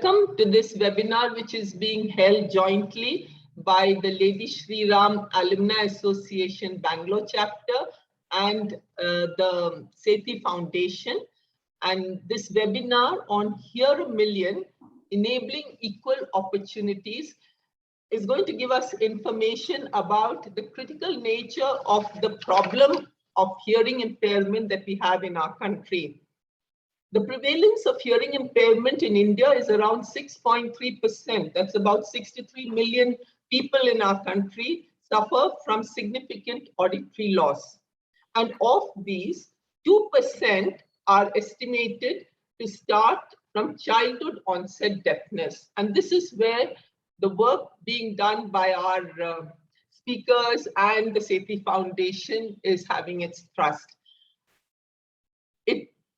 Welcome to this webinar, which is being held jointly by the Lady Shri Ram Alumni Association Bangalore chapter and the Seti Foundation. And this webinar on Hear a Million, Enabling Equal Opportunities, is going to give us information about the critical nature of the problem of hearing impairment that we have in our country. The prevalence of hearing impairment in India is around 6.3%. That's about 63 million people in our country suffer from significant auditory loss. And of these, 2% are estimated to start from childhood onset deafness. And this is where the work being done by our speakers and the Seti Foundation is having its thrust.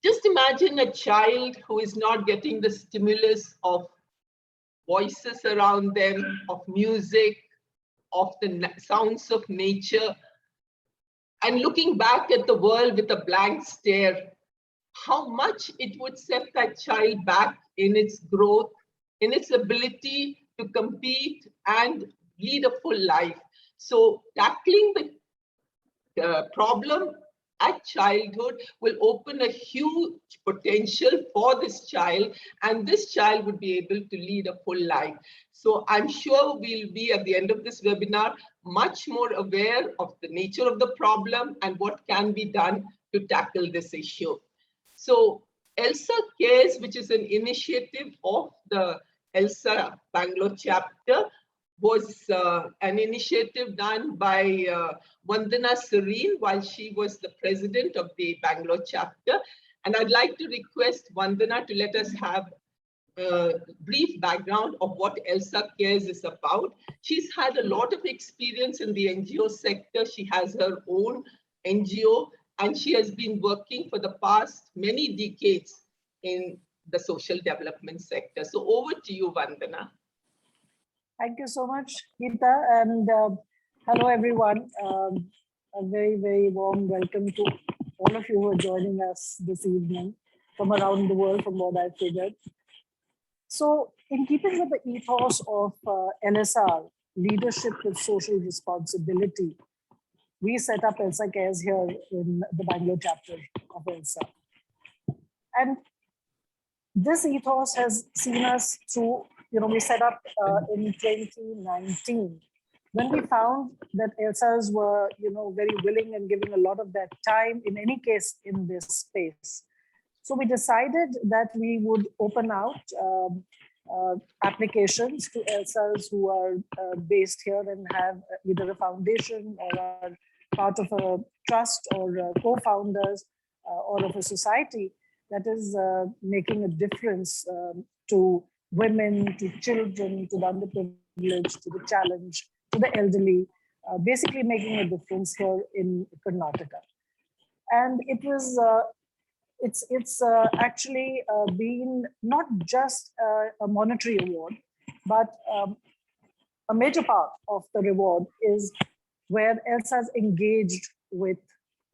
Just imagine a child who is not getting the stimulus of voices around them, of music, of the sounds of nature, and looking back at the world with a blank stare. How much it would set that child back in its growth, in its ability to compete and lead a full life. So tackling the problem at childhood will open a huge potential for this child, and this child would be able to lead a full life. So I'm sure we'll be at the end of this webinar much more aware of the nature of the problem and what can be done to tackle this issue. So ELSA Cares, which is an initiative of the ELSA Bangalore chapter, was an initiative done by Vandana Serene while she was the president of the Bangalore chapter. And I'd like to request Vandana to let us have a brief background of what ELSA Cares is about. She's had a lot of experience in the NGO sector. She has her own NGO, and she has been working for the past many decades in the social development sector. So over to you, Vandana. Thank you so much, Geeta, and hello everyone. A very, very warm welcome to all of you who are joining us this evening from around the world, from what I figured. So in keeping with the ethos of LSR, leadership with social responsibility, we set up ELSA Cares here in the Bangalore chapter of ELSA. And this ethos has seen us through, we set up in 2019 when we found that ELSAs were, very willing and giving a lot of their time in any case in this space. So we decided that we would open out applications to ELSAs who are based here and have either a foundation or are part of a trust or co-founders or of a society that is making a difference to women, to children, to the underprivileged, to the challenged, to the elderly, basically making a difference here in Karnataka. And it was, it's actually been not just a monetary award, but a major part of the reward is where ELSA has engaged with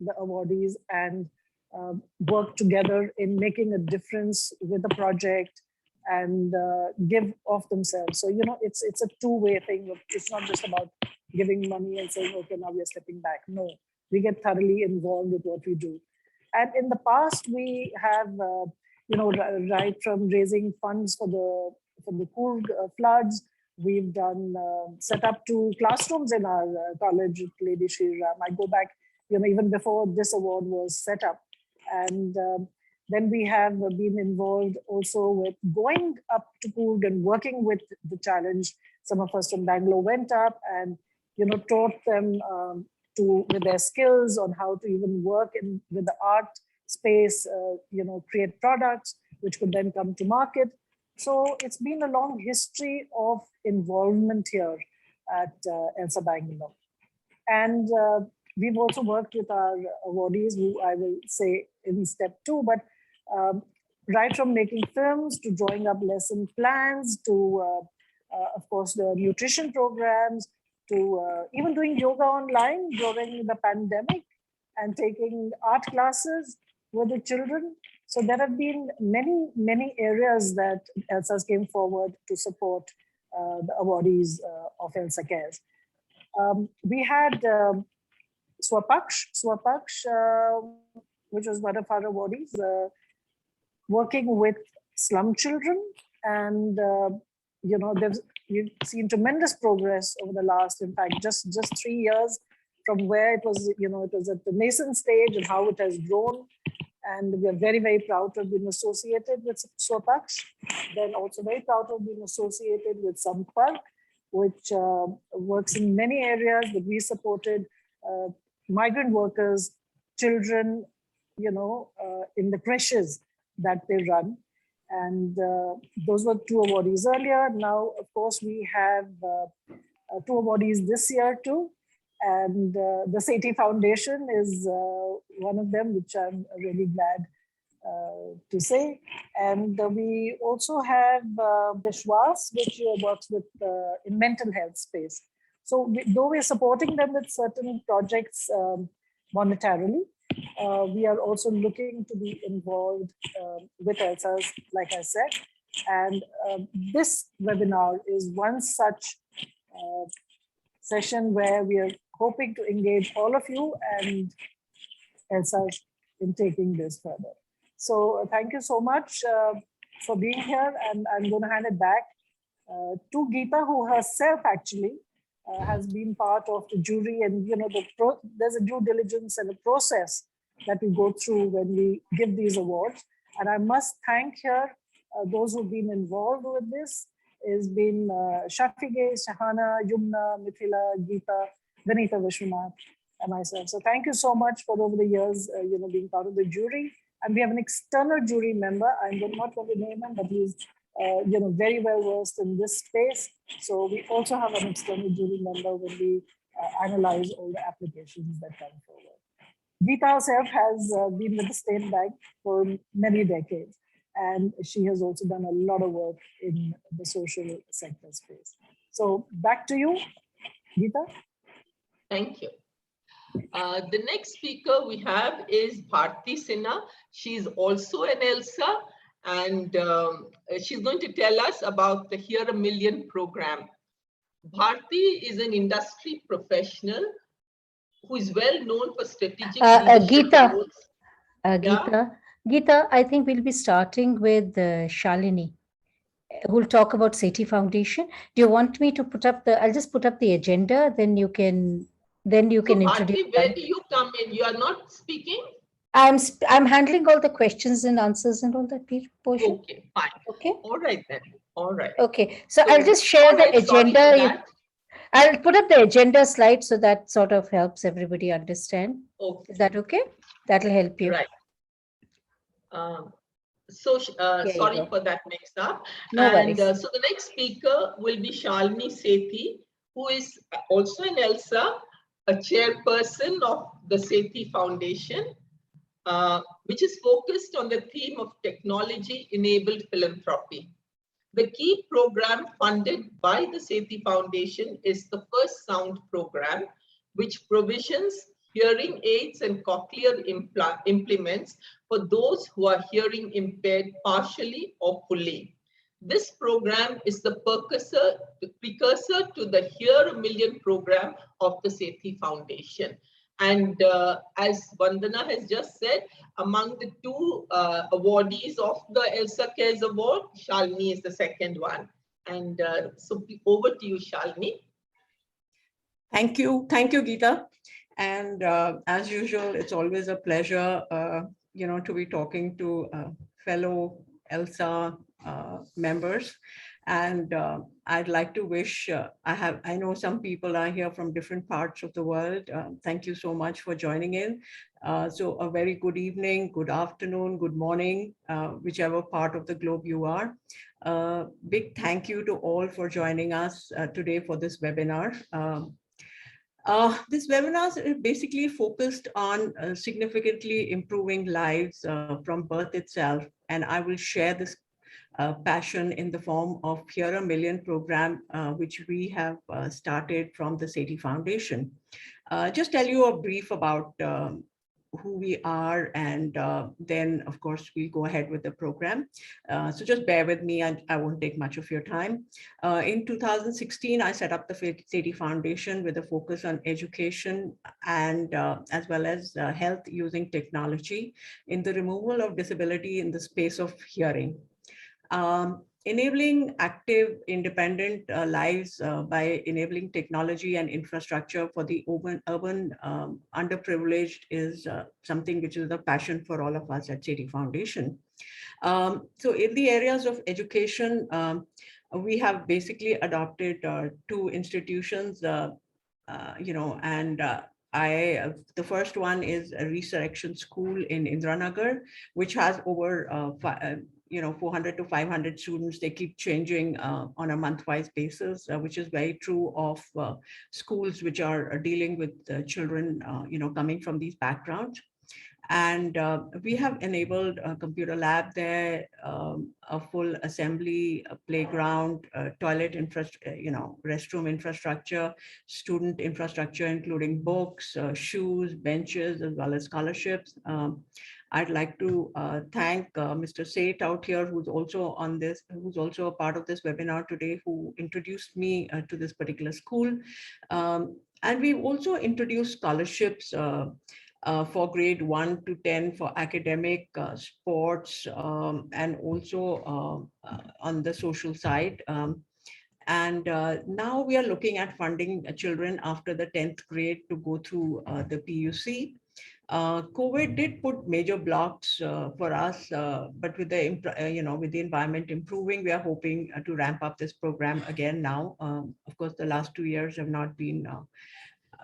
the awardees and work together in making a difference with the project and give of themselves. So, it's a two-way thing. It's not just about giving money and saying, okay, now we are stepping back. No, we get thoroughly involved with what we do. And in the past, we have, right from raising funds for the Coorg floods, we've done set up 2 classrooms in our college at Lady Shri Ram. I go back, even before this award was set up. And then we have been involved also with going up to Coorg and working with the challenge. Some of us from Bangalore went up and, taught them with their skills on how to even work with the art space, create products which could then come to market. So it's been a long history of involvement here at ELSA Bangalore. And we've also worked with our awardees, who I will say in step 2, but right from making films to drawing up lesson plans to, of course, the nutrition programs to even doing yoga online during the pandemic and taking art classes with the children. So there have been many areas that ELSA's came forward to support the awardees of ELSA Cares. We had Swapaksh, which was one of our awardees, working with slum children, and we've seen tremendous progress over the last, in fact, just 3 years from where it was, it was at the nascent stage and how it has grown. And we are very proud to have been associated with Swapaksh. Then also very proud to have been associated with Sampark, which works in many areas, but we supported migrant workers, children, in the creches that they run. And those were 2 awardees earlier. Now, of course, we have 2 awardees this year too. And the Seti Foundation is one of them, which I'm really glad to say. And we also have Vishwas, which works with in mental health space. So though we're supporting them with certain projects monetarily, we are also looking to be involved with ELSAs, like I said. And this webinar is one such session where we are hoping to engage all of you and ELSA in taking this further. So thank you so much for being here, and I'm going to hand it back to Geeta, who herself actually has been part of the jury, and there's a due diligence and a process that we go through when we give these awards. And I must thank here those who've been involved with this. Has been Shafige, Shahana, Yumna, Mithila, Geeta, Vanita Vishwanath, and myself. So thank you so much for over the years, being part of the jury. And we have an external jury member. I'm not going to name him, but he's, very well versed in this space. So we also have an external jury member when we analyze all the applications that come forward. Geeta herself has been with the State Bank for many decades. And she has also done a lot of work in the social sector space. So back to you, Geeta. Thank you. The next speaker we have is Bharti Sinha. She's also an ELSA, and she's going to tell us about the Hear a Million program. Bharti is an industry professional who is well known for strategic leadership roles. Geeta, I think we'll be starting with Shalini, who'll talk about Seti Foundation. Do you want me to put up I'll just put up the agenda, then you can introduce. Bharti, where do you come in? You are not speaking? I'm handling all the questions and answers and all that portion. Okay, fine. Okay. All right then. All right. Okay. So I'll just share the agenda. I'll put up the agenda slide so that sort of helps everybody understand. Okay. Is that okay? That'll help you. Right. Sorry for that mix up. No worries. So the next speaker will be Shalini Sethi, who is also an ELSA, a chairperson of the Seti Foundation, which is focused on the theme of technology-enabled philanthropy. The key program funded by the Seti Foundation is the First Sound program, which provisions hearing aids and cochlear implements for those who are hearing impaired partially or fully. This program is the precursor to the Hear a Million program of the Sethi Foundation. And as Vandana has just said, among the 2 awardees of the ELSA Cares Award, Shalini is the second one. And so over to you, Shalini. Thank you, Geeta. And as usual, it's always a pleasure, to be talking to fellow ELSA members. And I'd like to wish, I know some people are here from different parts of the world. Thank you so much for joining in. So a very good evening, good afternoon, good morning, whichever part of the globe you are. Big thank you to all for joining us today for this webinar. This webinar is basically focused on significantly improving lives from birth itself. And I will share this passion in the form of Hear a Million program, which we have started from the Seti Foundation. Just tell you a brief about who we are, and then, of course, we'll go ahead with the program. So just bear with me, and I won't take much of your time. In 2016, I set up the Seti Foundation with a focus on education and as well as health using technology in the removal of disability in the space of hearing. Enabling active, independent lives by enabling technology and infrastructure for the urban underprivileged is something which is a passion for all of us at Seti Foundation. So in the areas of education, we have basically adopted two institutions, and the first one is a Resurrection School in Indranagar, which has over 400 to 500 students. They keep changing on a month-wise basis, which is very true of schools which are dealing with children, coming from these backgrounds. And we have enabled a computer lab there, a full assembly, a playground, toilet restroom infrastructure, student infrastructure, including books, shoes, benches, as well as scholarships. I'd like to thank Mr. Sethi out here, who's also a part of this webinar today, who introduced me to this particular school. And we've also introduced scholarships for grade 1 to 10 for academic, sports, and also on the social side. And now we are looking at funding children after the 10th grade to go through the PUC. COVID did put major blocks for us, but with the with the environment improving, we are hoping to ramp up this program again now. Of course, the last 2 years have not been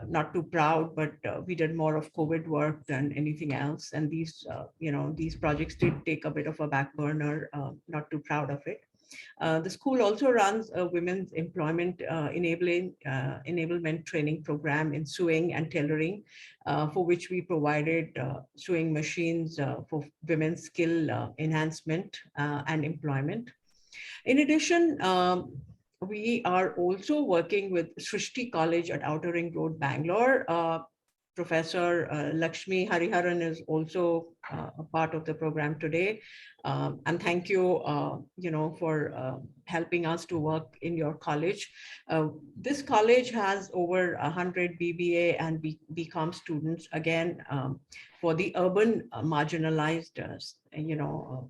not too proud, but we did more of COVID work than anything else. And these, these projects did take a bit of a back burner, not too proud of it. The school also runs a women's employment enablement training program in sewing and tailoring, for which we provided sewing machines for women's skill enhancement and employment. In addition, we are also working with Srishti College at Outer Ring Road, Bangalore. Professor Lakshmi Hariharan is also a part of the program today. And thank you, for helping us to work in your college. This college has over 100 BBA and BCom students, again, for the urban marginalized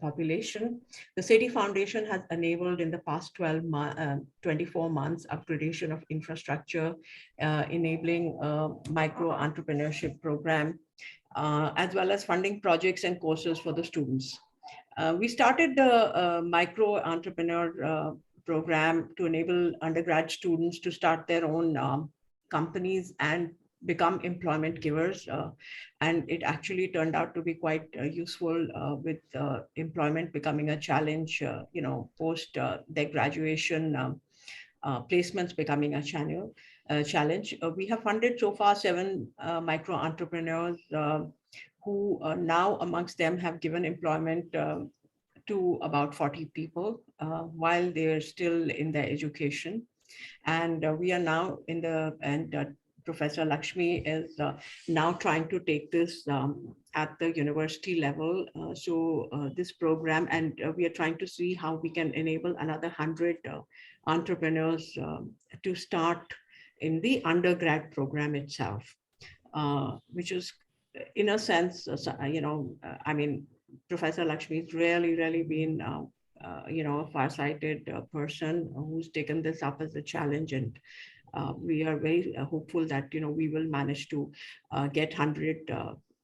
population. The Seti Foundation has enabled in the past 24 months upgradation of infrastructure, enabling micro entrepreneurship program, as well as funding projects and courses for the students. We started the micro entrepreneur program to enable undergrad students to start their own companies and become employment givers. And it actually turned out to be quite useful with employment becoming a challenge, post their graduation, placements becoming a challenge. We have funded so far 7 micro entrepreneurs who now amongst them have given employment to about 40 people while they're still in their education. And we are now in the, Professor Lakshmi is now trying to take this at the university level. So this program, and we are trying to see how we can enable another 100 entrepreneurs to start in the undergrad program itself, which is, in a sense, I mean, Professor Lakshmi has really been, a far-sighted person who's taken this up as a challenge, and we are very hopeful that we will manage to get 100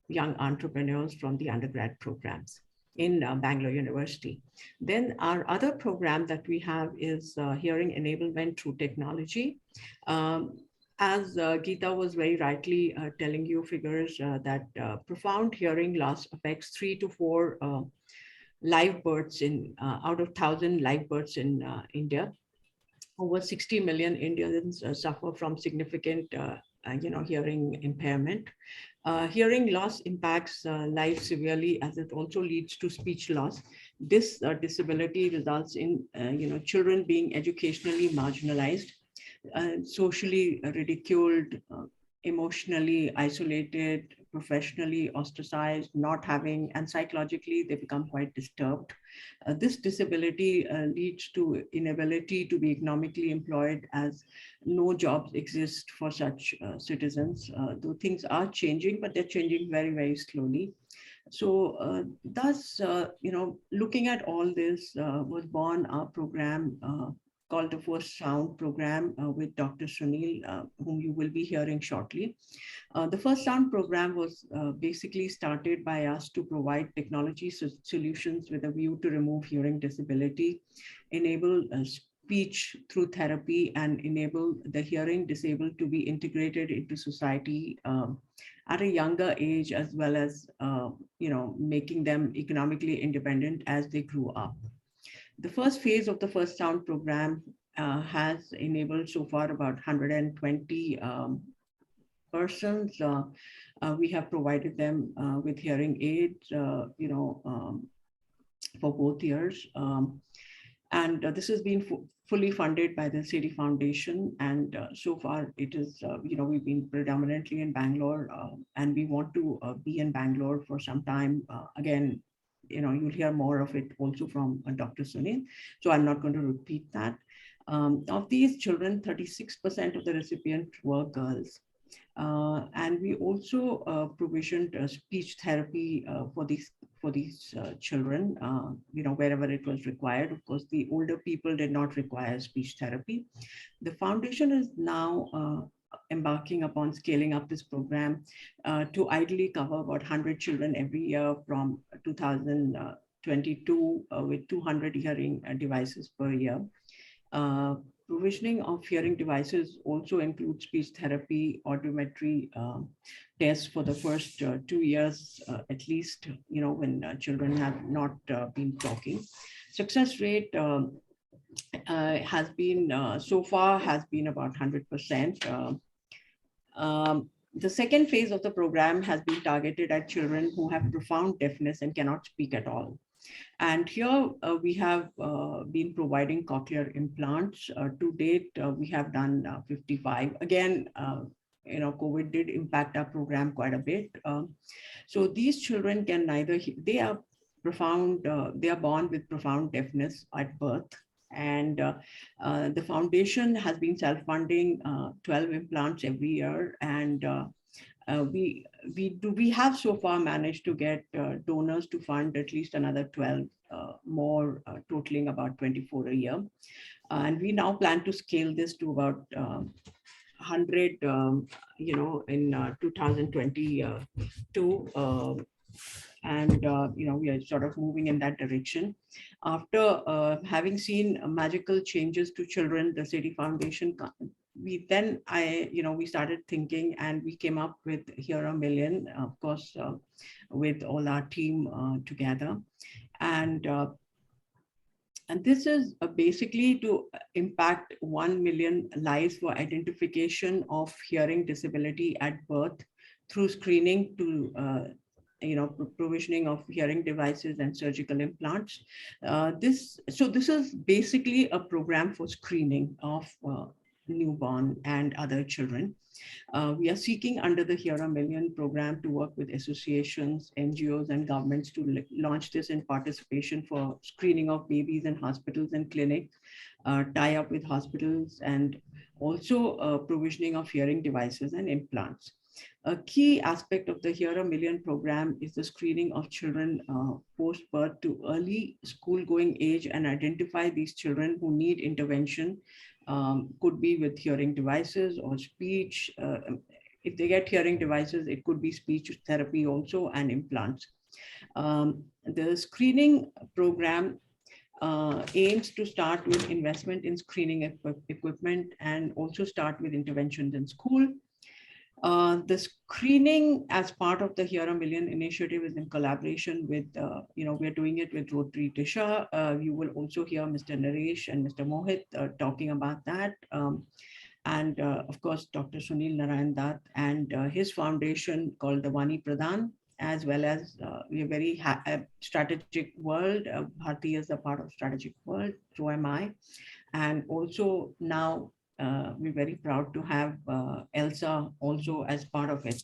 young entrepreneurs from the undergrad programs in Bangalore University. Then our other program that we have is hearing enablement through technology. As Geeta was very rightly telling you figures that profound hearing loss affects 3 to 4 live births in out of 1,000 live births in India. Over 60 million Indians suffer from significant hearing impairment. Hearing loss impacts life severely, as it also leads to speech loss. This disability results in children being educationally marginalized, socially ridiculed, emotionally isolated, professionally ostracized, not having, and psychologically they become quite disturbed. This disability leads to inability to be economically employed, as no jobs exist for such citizens. Though things are changing, but they're changing very, very slowly. So thus, looking at all this was born our program called the First Sound program with Dr. Sunil, whom you will be hearing shortly. The First Sound program was basically started by us to provide technology solutions with a view to remove hearing disability, enable speech through therapy, and enable the hearing disabled to be integrated into society at a younger age, as well as making them economically independent as they grew up. The first phase of the First Sound program has enabled so far about 120 persons. We have provided them with hearing aids, for both years. And this has been fully funded by the Seti Foundation. And so far it is, we've been predominantly in Bangalore, and we want to be in Bangalore for some time. Again, you'll hear more of it also from Dr. Sunil. So I'm not going to repeat that. Of these children, 36% of the recipients were girls. And we also provisioned speech therapy for these children, wherever it was required. Of course, the older people did not require speech therapy. The foundation is now embarking upon scaling up this program to ideally cover about 100 children every year from 2022 with 200 hearing devices per year. Provisioning of hearing devices also includes speech therapy, audiometry tests for the first 2 years, at least, when children have not been talking. Success rate has been, so far, has been about 100%. The second phase of the program has been targeted at children who have profound deafness and cannot speak at all. And here we have been providing cochlear implants. To date, we have done 55. Again, COVID did impact our program quite a bit. So these children can neither, they are born with profound deafness at birth. And the foundation has been self-funding 12 implants every year. And we have so far managed to get donors to fund at least another 12 more, totaling about 24 a year. And we now plan to scale this to about 100, in 2022. And we are sort of moving in that direction. After having seen magical changes to children, the Seti Foundation, we started thinking, and we came up with Hear a Million, of course, with all our team together. And this is basically to impact 1 million lives for identification of hearing disability at birth through screening to provisioning of hearing devices and surgical implants. This is basically a program for screening of newborn and other children. We are seeking under the Hear a Million program to work with associations, NGOs, and governments to launch this in participation for screening of babies in hospitals and clinics, tie up with hospitals, and also provisioning of hearing devices and implants. A key aspect of the Hear a Million program is the screening of children post-birth to early school-going age and identify these children who need intervention. Could be with hearing devices or speech. If they get hearing devices, it could be speech therapy also, and implants. The screening program aims to start with investment in screening equipment and also start with interventions in school. The screening as part of the Hear a Million initiative is in collaboration with, we're doing it with Rotary Disha. You will also hear Mr. Naresh and Mr. Mohit talking about that. And of course, Dr. Sunil Narayan Dutt and his foundation called the Vani Pradhan, as well as we're very strategic world. Bharti is a part of strategic world, so am I. And also now, we're very proud to have ELSA also as part of it.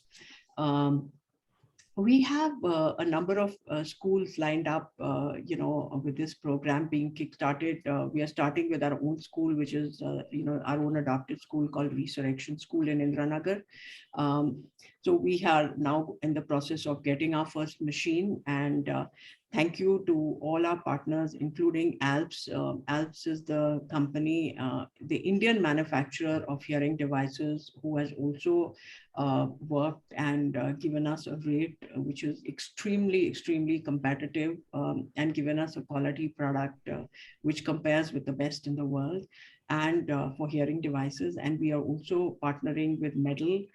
We have a number of schools lined up, with this program being kickstarted. We are starting with our own school, which is, our own adopted school called Resurrection School in Indranagar. So we are now in the process of getting our first machine, and thank you to all our partners, including ALPS. ALPS is the company, the Indian manufacturer of hearing devices, who has also worked and given us a rate which is extremely competitive, and given us a quality product which compares with the best in the world, and for hearing devices. And we are also partnering with Medal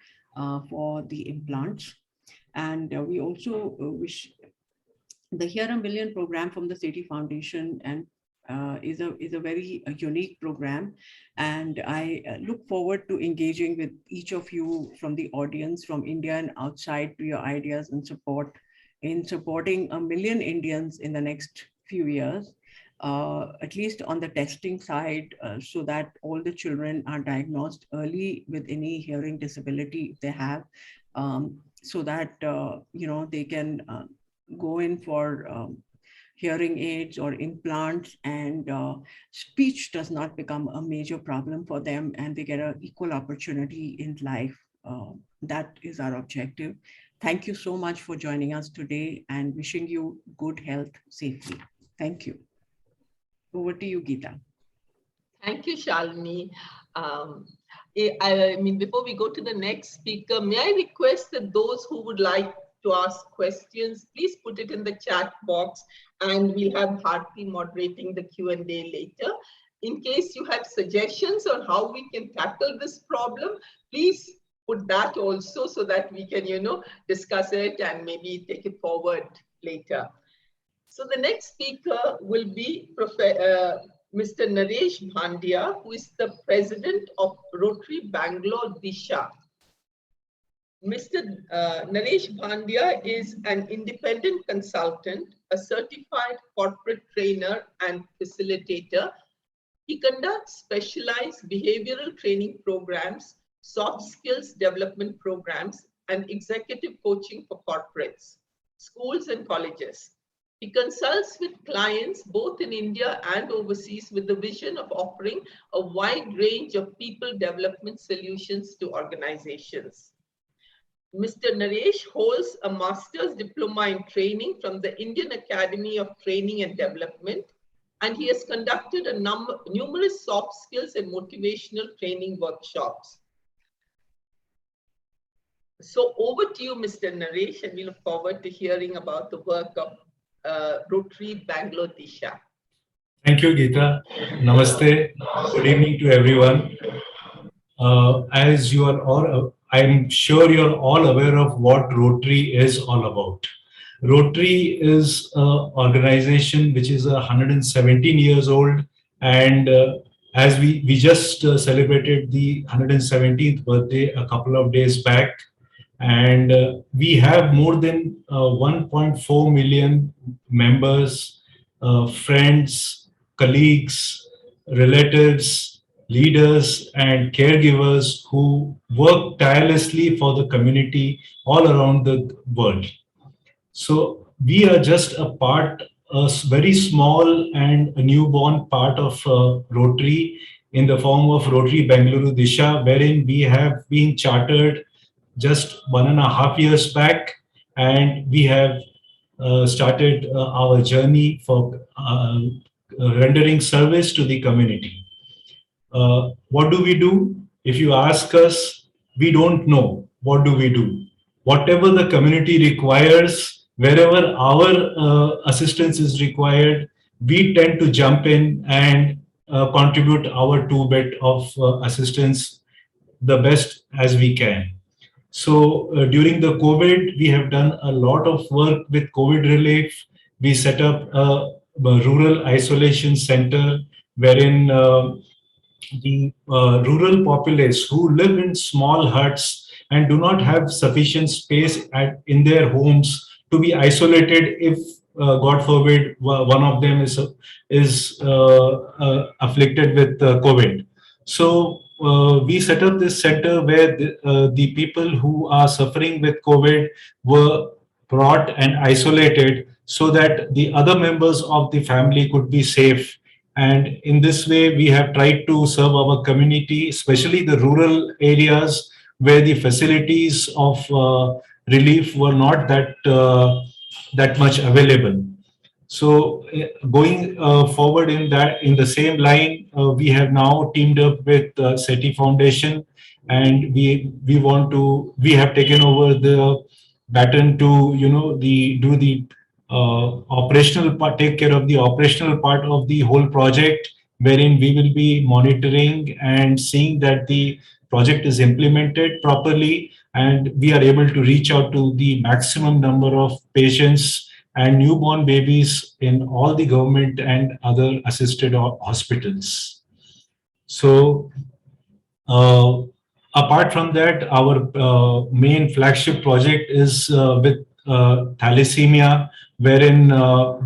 for the implants. And we also wish the Hear a Million program from the Seti Foundation, and is a very unique program, and I look forward to engaging with each of you from the audience, from India and outside, to your ideas and support in supporting 1 million Indians in the next few years, at least on the testing side, so that all the children are diagnosed early with any hearing disability if they have, so that they can go in for hearing aids or implants, and speech does not become a major problem for them, and they get an equal opportunity in life. That is our objective. Thank you so much for joining us today, and wishing you good health safely. Thank you. Over to you, Geeta. Thank you, Shalini. I mean, before we go to the next speaker, may I request that those who would like to ask questions, please put it in the chat box, and we'll have Bharti moderating the Q&A later. In case you have suggestions on how we can tackle this problem, please put that also, so that we can, discuss it and maybe take it forward later. So the next speaker will be Mr. Naresh Bhandia, who is the president of Rotary Bangalore Disha. Mr. Naresh Bhandia is an independent consultant, a certified corporate trainer and facilitator. He conducts specialized behavioral training programs, soft skills development programs, and executive coaching for corporates, schools, and colleges. He consults with clients both in India and overseas with the vision of offering a wide range of people development solutions to organizations. Mr. Naresh holds a master's diploma in training from the Indian Academy of Training and Development, and he has conducted numerous soft skills and motivational training workshops. So over to you, Mr. Naresh, and we look forward to hearing about the work of Rotary Bangalore Disha. Thank you, Geeta. Namaste. Good evening to everyone. As you are all, I'm sure you're all aware of what Rotary is all about. Rotary is an organization which is 117 years old, and as we just celebrated the 117th birthday a couple of days back, and we have more than 1.4 million members, friends, colleagues, relatives, leaders, and caregivers who work tirelessly for the community all around the world. So we are just a part, a very small and a newborn part of Rotary, in the form of Rotary Bangalore Disha, wherein we have been chartered just 1.5 years back, and we have started our journey for rendering service to the community. What do we do? If you ask us, we don't know. What do we do? Whatever the community requires, wherever our assistance is required, we tend to jump in and contribute our 2 bit of assistance the best as we can. So during the COVID, we have done a lot of work with COVID relief. We set up a rural isolation center wherein the rural populace who live in small huts and do not have sufficient space in their homes to be isolated if, God forbid, one of them is afflicted with COVID. So we set up this center where the people who are suffering with COVID were brought and isolated so that the other members of the family could be safe. And in this way, we have tried to serve our community, especially the rural areas where the facilities of relief were not that much available. So going forward in the same line, we have now teamed up with Seti Foundation, and we have taken over the baton to operational part, take care of the operational part of the whole project, wherein we will be monitoring and seeing that the project is implemented properly, and we are able to reach out to the maximum number of patients and newborn babies in all the government and other assisted hospitals. So uh, apart from that, our main flagship project is with thalassemia, wherein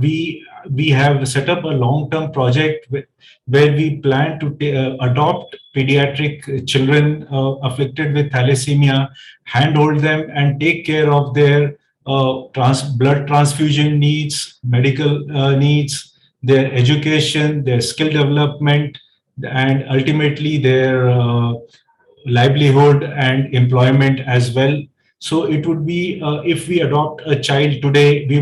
we have set up a long-term project where we plan to adopt pediatric children afflicted with thalassemia, handhold them, and take care of their blood transfusion needs, medical needs, their education, their skill development, and ultimately their livelihood and employment as well. So it would be if we adopt a child today, we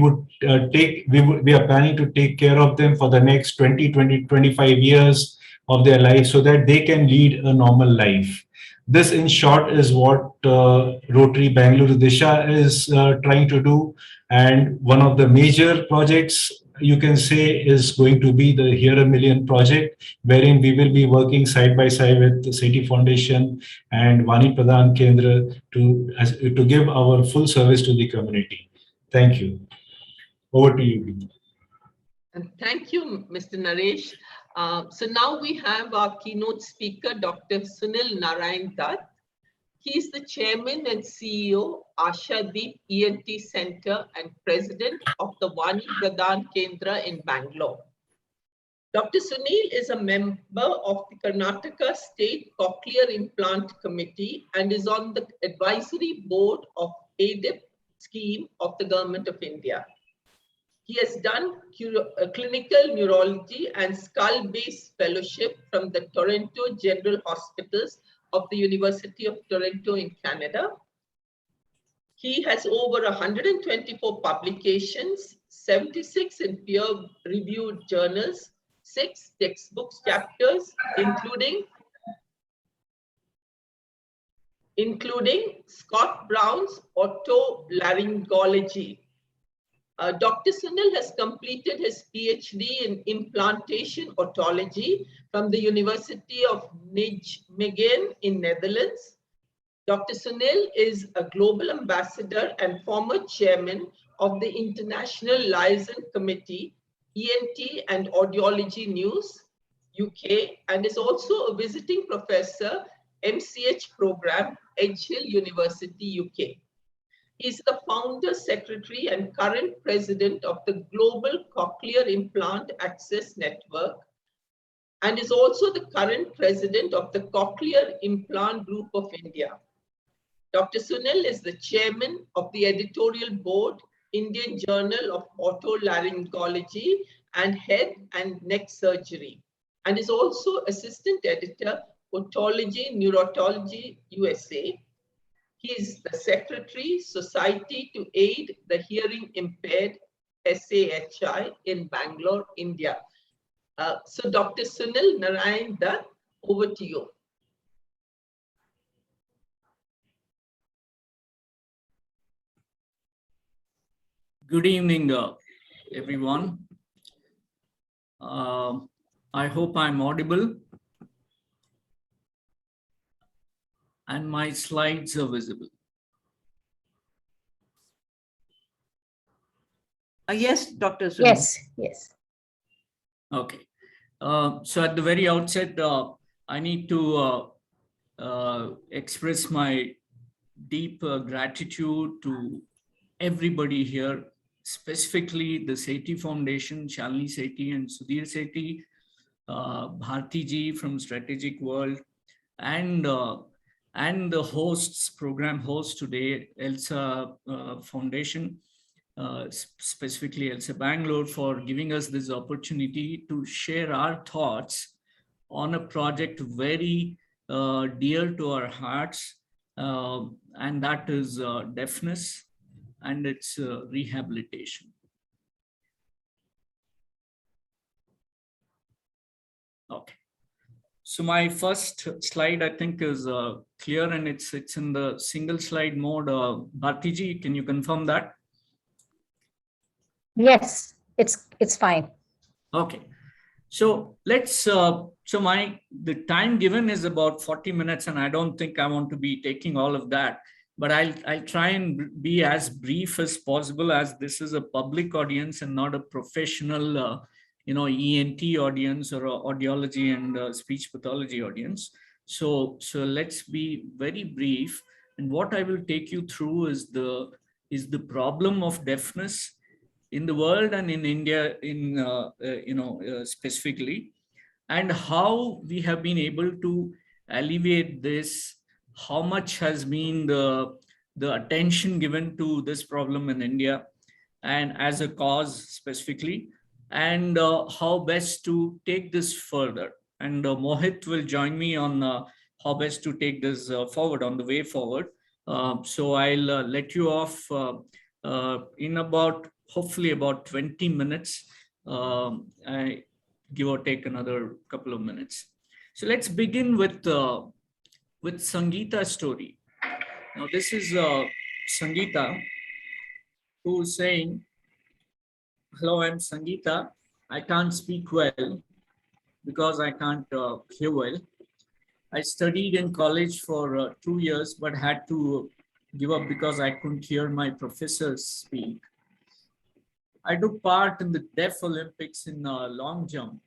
are planning to take care of them for the next 25 years of their life so that they can lead a normal life. This, in short, is what Rotary Bangalore Disha is trying to do. And one of the major projects you can say is going to be the Here a Million project, wherein we will be working side by side with the Seti Foundation and Vani Pradhan Kendra to give our full service to the community. Thank you. Over to you, Geeta. And thank you, Mr. Naresh. So now we have our keynote speaker, Dr. Sunil Narayan Dutt. He is the chairman and CEO, Ashadeep ENT Center and president of the Vani Pradhan Kendra in Bangalore. Dr. Sunil is a member of the Karnataka State Cochlear Implant Committee and is on the advisory board of ADIP scheme of the Government of India. He has done clinical neurology and skull-based fellowship from the Toronto General Hospitals of the University of Toronto in Canada. He has over 124 publications, 76 in peer-reviewed journals, 6 textbooks chapters, including Scott Brown's Otolaryngology. Dr. Sunil has completed his PhD in implantation otology from the University of Nijmegen in Netherlands. Dr. Sunil is a global ambassador and former chairman of the International Liaison Committee, ENT and Audiology News, UK, and is also a visiting professor, MCH program, Edge Hill University, UK. He is the founder, secretary, and current president of the Global Cochlear Implant Access Network, and is also the current president of the Cochlear Implant Group of India. Dr. Sunil is the chairman of the editorial board, Indian Journal of Otolaryngology and Head and Neck Surgery, and is also assistant editor, Otology Neurotology USA. He is the secretary, Society to Aid the Hearing Impaired, SAHI, in Bangalore, India. So Dr. Sunil Narayan Dutt, over to you. Good evening, everyone. I hope I'm audible and my slides are visible. Yes, Dr. Sunil. Yes, yes. Okay. So at the very outset, I need to express my deep gratitude to everybody here, specifically the Seti Foundation, Shalini Sethi and Sudhir Sethi, Bharti ji from Strategic World, and the hosts, program host today, ELSA Foundation, specifically ELSA Bangalore, for giving us this opportunity to share our thoughts on a project very dear to our hearts, and that is deafness and its rehabilitation. Okay. So my first slide, I think, is clear, and it's in the single slide mode. Bhartiji, can you confirm that? Yes, it's fine. Okay. So let's, the time given is about 40 minutes, and I don't think I want to be taking all of that, but I'll try and be as brief as possible, as this is a public audience and not a professional, ENT audience or audiology and speech pathology audience. So let's be very brief. And what I will take you through is the problem of deafness in the world and in India, specifically, and how we have been able to alleviate this. How much has been the attention given to this problem in India, and as a cause specifically, and how best to take this further. And Mohit will join me on how best to take this forward, on the way forward. So I'll let you off in hopefully about 20 minutes, I give or take another couple of minutes. So let's begin with Sangeeta's story. Now this is Sangeeta, who is saying, "Hello, I'm Sangeeta. I can't speak well because I can't hear well. I studied in college for 2 years, but had to give up because I couldn't hear my professors speak. I took part in the Deaf Olympics in long jump.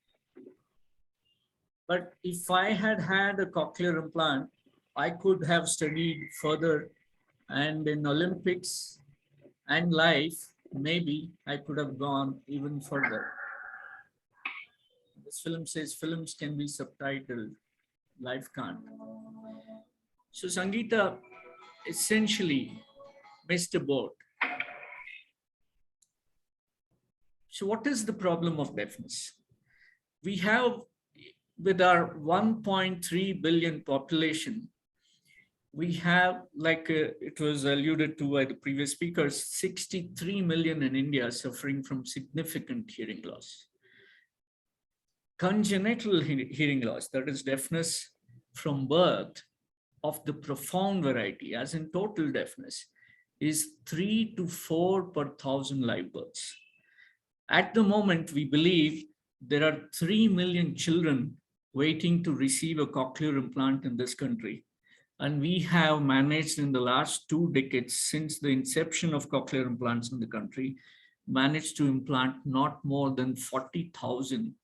But if I had had a cochlear implant, I could have studied further, and in Olympics and life, maybe I could have gone even further." This film says films can be subtitled, life can't. So Sangeeta essentially missed a boat. So what is the problem of deafness? We have, with our 1.3 billion population, we have, like it was alluded to by the previous speakers, 63 million in India suffering from significant hearing loss. Congenital hearing loss, that is deafness from birth, of the profound variety, as in total deafness, is 3 to 4 per 1,000 live births. At the moment, we believe there are 3 million children waiting to receive a cochlear implant in this country. And we have managed in the last 2 decades, since the inception of cochlear implants in the country, managed to implant not more than 40,000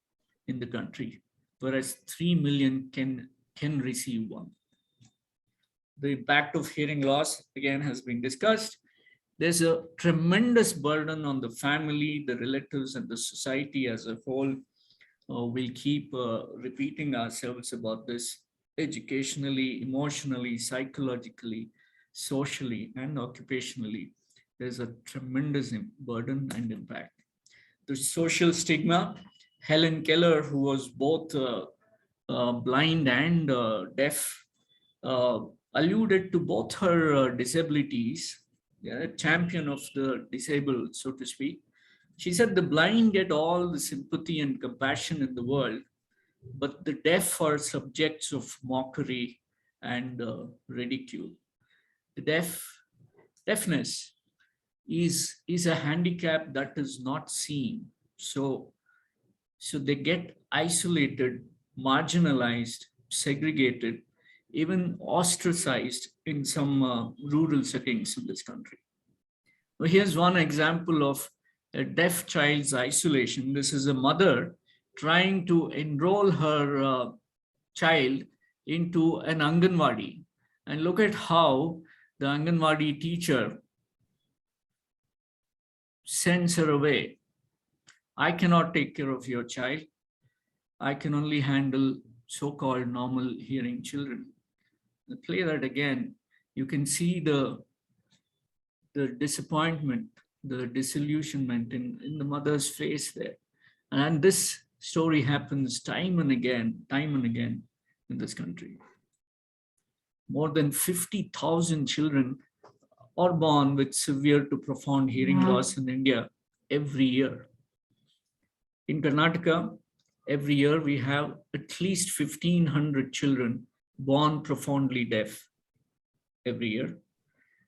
in the country, whereas 3 million can receive one. The impact of hearing loss, again, has been discussed. There's a tremendous burden on the family, the relatives, and the society as a whole. We'll keep repeating ourselves about this educationally, emotionally, psychologically, socially, and occupationally. There's a tremendous burden and impact. The social stigma. Helen Keller, who was both blind and deaf, alluded to both her disabilities, champion of the disabled, so to speak. She said the blind get all the sympathy and compassion in the world, but the deaf are subjects of mockery and ridicule. The deafness is a handicap that is not seen. So they get isolated, marginalized, segregated, even ostracized in some rural settings in this country. Well, here's one example of a deaf child's isolation. This is a mother trying to enroll her child into an Anganwadi. And look at how the Anganwadi teacher sends her away. "I cannot take care of your child. I can only handle so-called normal hearing children." I'll play that again. You can see the disappointment the disillusionment in the mother's face there. And this story happens time and again in this country. More than 50,000 children are born with severe to profound hearing loss in India every year. In Karnataka, every year we have at least 1,500 children born profoundly deaf every year.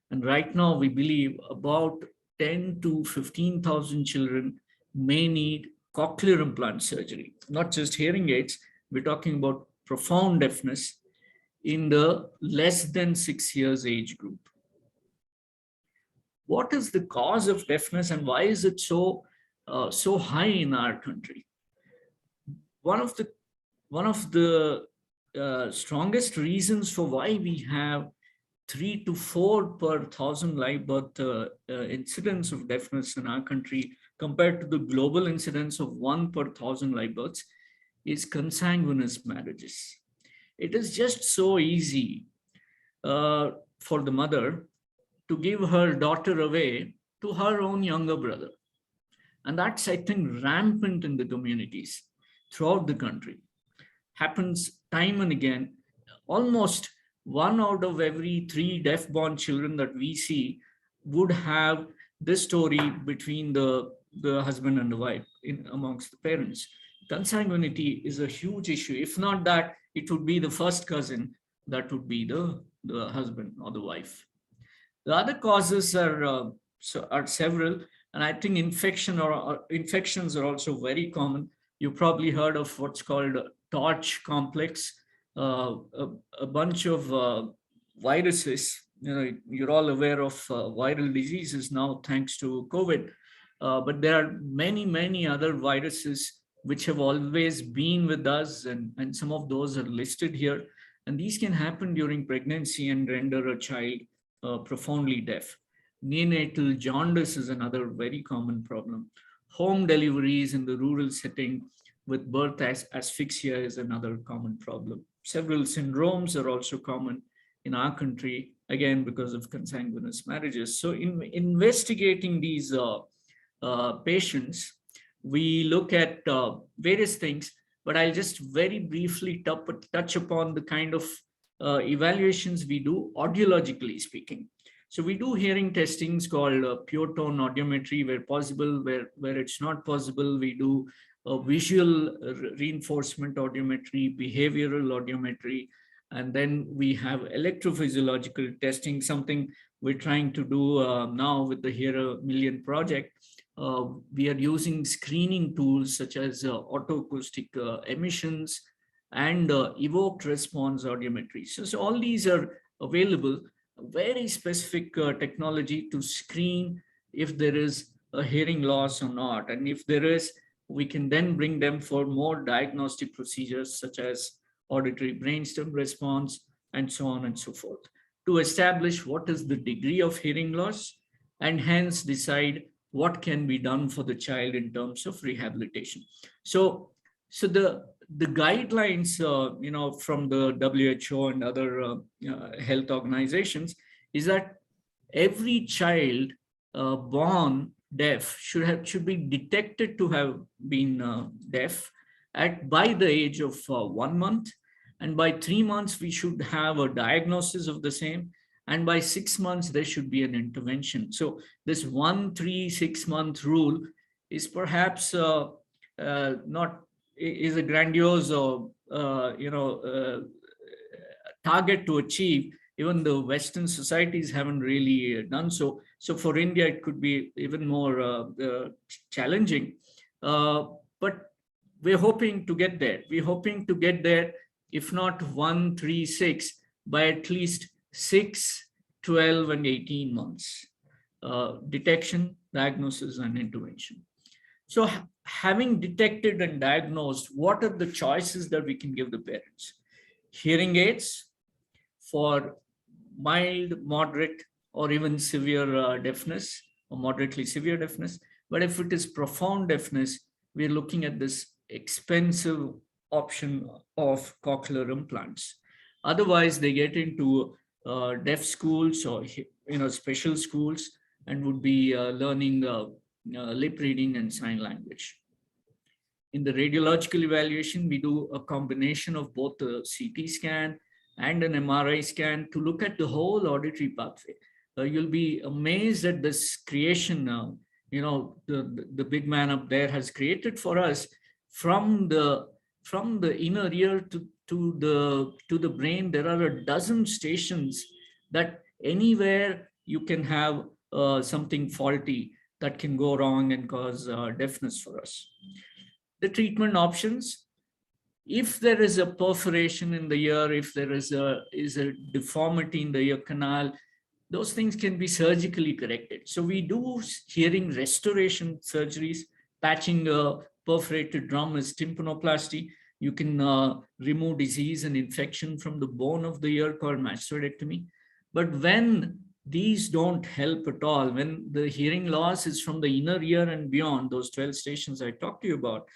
And right now we believe about 10 to 15,000 children may need cochlear implant surgery, not just hearing aids. We're talking about profound deafness in the less than 6 years age group. What is the cause of deafness and why is it so high in our country? One of the strongest reasons for why we have 3 to 4 per 1,000 live birth incidence of deafness in our country compared to the global incidence of 1 per 1,000 live births is consanguineous marriages. It is just so easy for the mother to give her daughter away to her own younger brother. And that's, I think, rampant in the communities throughout the country. Happens time and again. Almost 1 out of every 3 deaf-born children that we see would have this story between the husband and the wife amongst the parents. Consanguinity is a huge issue. If not that, it would be the first cousin that would be the husband or the wife. The other causes are several, and I think infections are also very common. You probably heard of what's called torch complex, a bunch of viruses. You're all aware of viral diseases now thanks to COVID, but there are many other viruses which have always been with us, and some of those are listed here. And these can happen during pregnancy and render a child profoundly deaf. Neonatal jaundice is another very common problem. Home deliveries in the rural setting with birth asphyxia is another common problem. Several syndromes are also common in our country, again, because of consanguineous marriages. So in investigating these patients, we look at various things, but I'll just very briefly touch upon the kind of evaluations we do audiologically speaking. So we do hearing testings called pure tone audiometry where possible, where it's not possible, we do visual reinforcement audiometry, behavioral audiometry, and then we have electrophysiological testing, something we're trying to do now with the Hear a Million project. We are using screening tools such as autoacoustic emissions and evoked response audiometry. So all these are available, very specific technology to screen if there is a hearing loss or not. And if there is, we can then bring them for more diagnostic procedures such as auditory brainstem response and so on and so forth to establish what is the degree of hearing loss and hence decide what can be done for the child in terms of rehabilitation. So the guidelines, from the WHO and other health organizations is that every child born deaf should be detected to have been deaf by the age of 1 month, and by 3 months we should have a diagnosis of the same, and by 6 months there should be an intervention. So this 1, 3, 6 month rule is perhaps not is a grandiose target to achieve. Even the Western societies haven't really done so. So for India, it could be even more challenging. But we're hoping to get there. We're hoping to get there, if not 1, 3, 6, by at least 6, 12, and 18 months. Detection, diagnosis, and intervention. So having detected and diagnosed, what are the choices that we can give the parents? Hearing aids for mild, moderate, or even severe deafness, or moderately severe deafness. But if it is profound deafness, we're looking at this expensive option of cochlear implants. Otherwise, they get into deaf schools or special schools and would be learning lip reading and sign language. In the radiological evaluation, we do a combination of both a CT scan and an MRI scan to look at the whole auditory pathway. You'll be amazed at this creation. The big man up there has created for us from the inner ear to the brain. There are a dozen stations that anywhere you can have something faulty that can go wrong and cause deafness for us. The treatment options: if there is a perforation in the ear, if there is a deformity in the ear canal, those things can be surgically corrected. So we do hearing restoration surgeries. Patching a perforated drum is tympanoplasty. You can remove disease and infection from the bone of the ear called mastoidectomy. But when these don't help at all, when the hearing loss is from the inner ear and beyond, those 12 stations I talked to you about,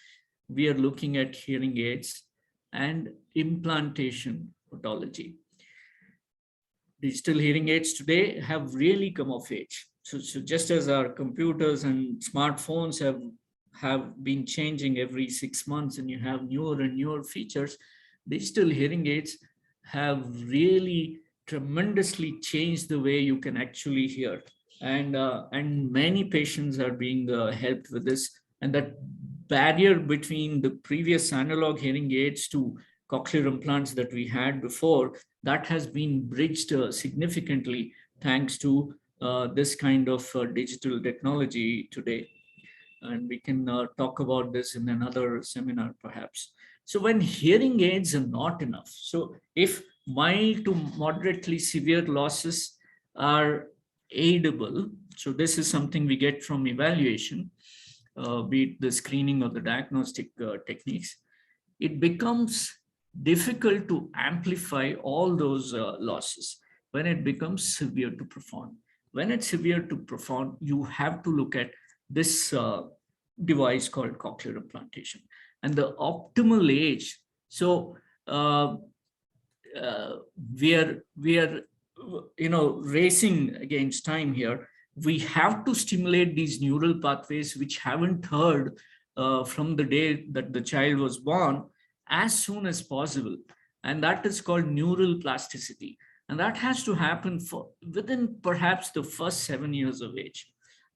we are looking at hearing aids and implantation pathology. Digital hearing aids today have really come of age. So just as our computers and smartphones have been changing every 6 months and you have newer and newer features, digital hearing aids have really tremendously changed the way you can actually hear. And many patients are being helped with this. And that barrier between the previous analog hearing aids to cochlear implants that we had before, that has been bridged significantly thanks to this kind of digital technology today. And we can talk about this in another seminar perhaps. So when hearing aids are not enough, so if mild to moderately severe losses are aidable, so this is something we get from evaluation, be it the screening or the diagnostic techniques, it becomes difficult to amplify all those losses when it becomes severe to profound. When it's severe to profound, you have to look at this device called cochlear implantation and the optimal age. So we are racing against time here. We have to stimulate these neural pathways which haven't heard from the day that the child was born as soon as possible. And that is called neural plasticity. And that has to happen within perhaps the first 7 years of age.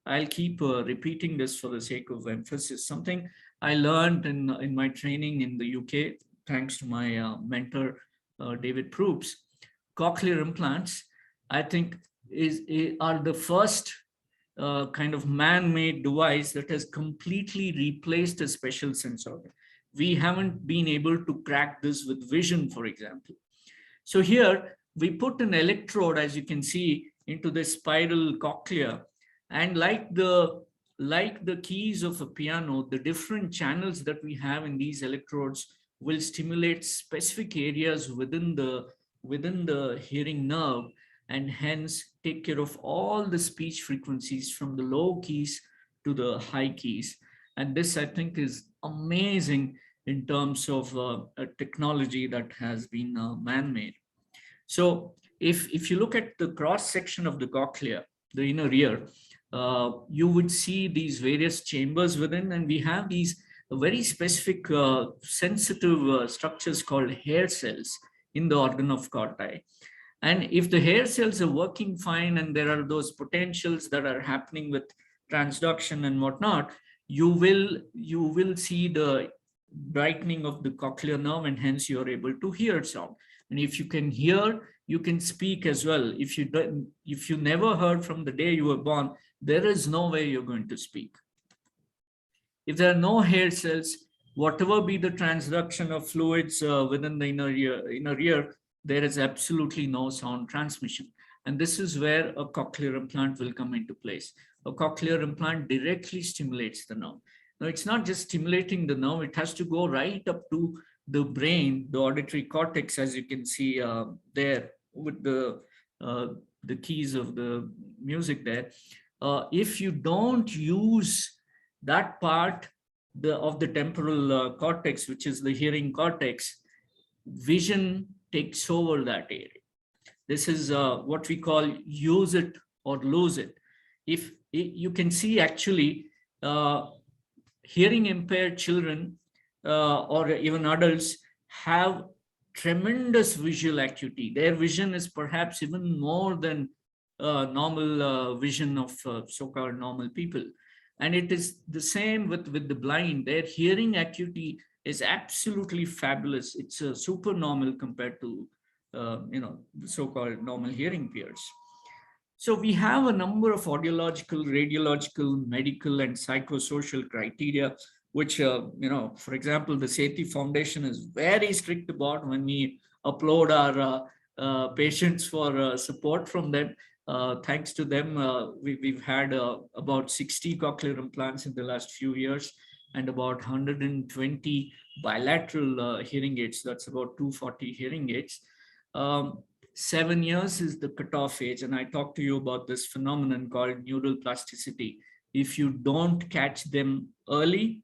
I'll keep repeating this for the sake of emphasis. Something I learned in my training in the UK, thanks to my mentor, David Proops. Cochlear implants, I think, are the first kind of man-made device that has completely replaced a special sense organ. We haven't been able to crack this with vision, for example. So here we put an electrode, as you can see, into the spiral cochlea, and like the keys of a piano, the different channels that we have in these electrodes will stimulate specific areas within the hearing nerve, and hence take care of all the speech frequencies from the low keys to the high keys. And this, I think, is amazing in terms of a technology that has been man-made. So if you look at the cross section of the cochlea, the inner ear, you would see these various chambers within, and we have these very specific sensitive structures called hair cells in the organ of corti. And if the hair cells are working fine and there are those potentials that are happening with transduction and whatnot, you will see the brightening of the cochlear nerve, and hence you're able to hear sound. And if you can hear, you can speak as well. If you never heard from the day you were born, there is no way you're going to speak. If there are no hair cells, whatever be the transduction of fluids within the inner ear, there is absolutely no sound transmission. And this is where a cochlear implant will come into place. A cochlear implant directly stimulates the nerve. Now, it's not just stimulating the nerve, it has to go right up to the brain, the auditory cortex, as you can see there with the keys of the music there. If you don't use that part of the temporal cortex, which is the hearing cortex, vision takes over that area. This is what we call use it or lose it. if you can see actually hearing impaired children or even adults have tremendous visual acuity. Their vision is perhaps even more than normal vision of so-called normal people. And it is the same with the blind. Their hearing acuity is absolutely fabulous. It's super normal compared to the so-called normal hearing peers. So we have a number of audiological, radiological, medical, and psychosocial criteria, which, for example, the Seti Foundation is very strict about when we upload our patients for support from them. Thanks to them, we've had about 60 cochlear implants in the last few years and about 120 bilateral hearing aids. That's about 240 hearing aids. 7 years is the cutoff age, and I talked to you about this phenomenon called neural plasticity. If you don't catch them early,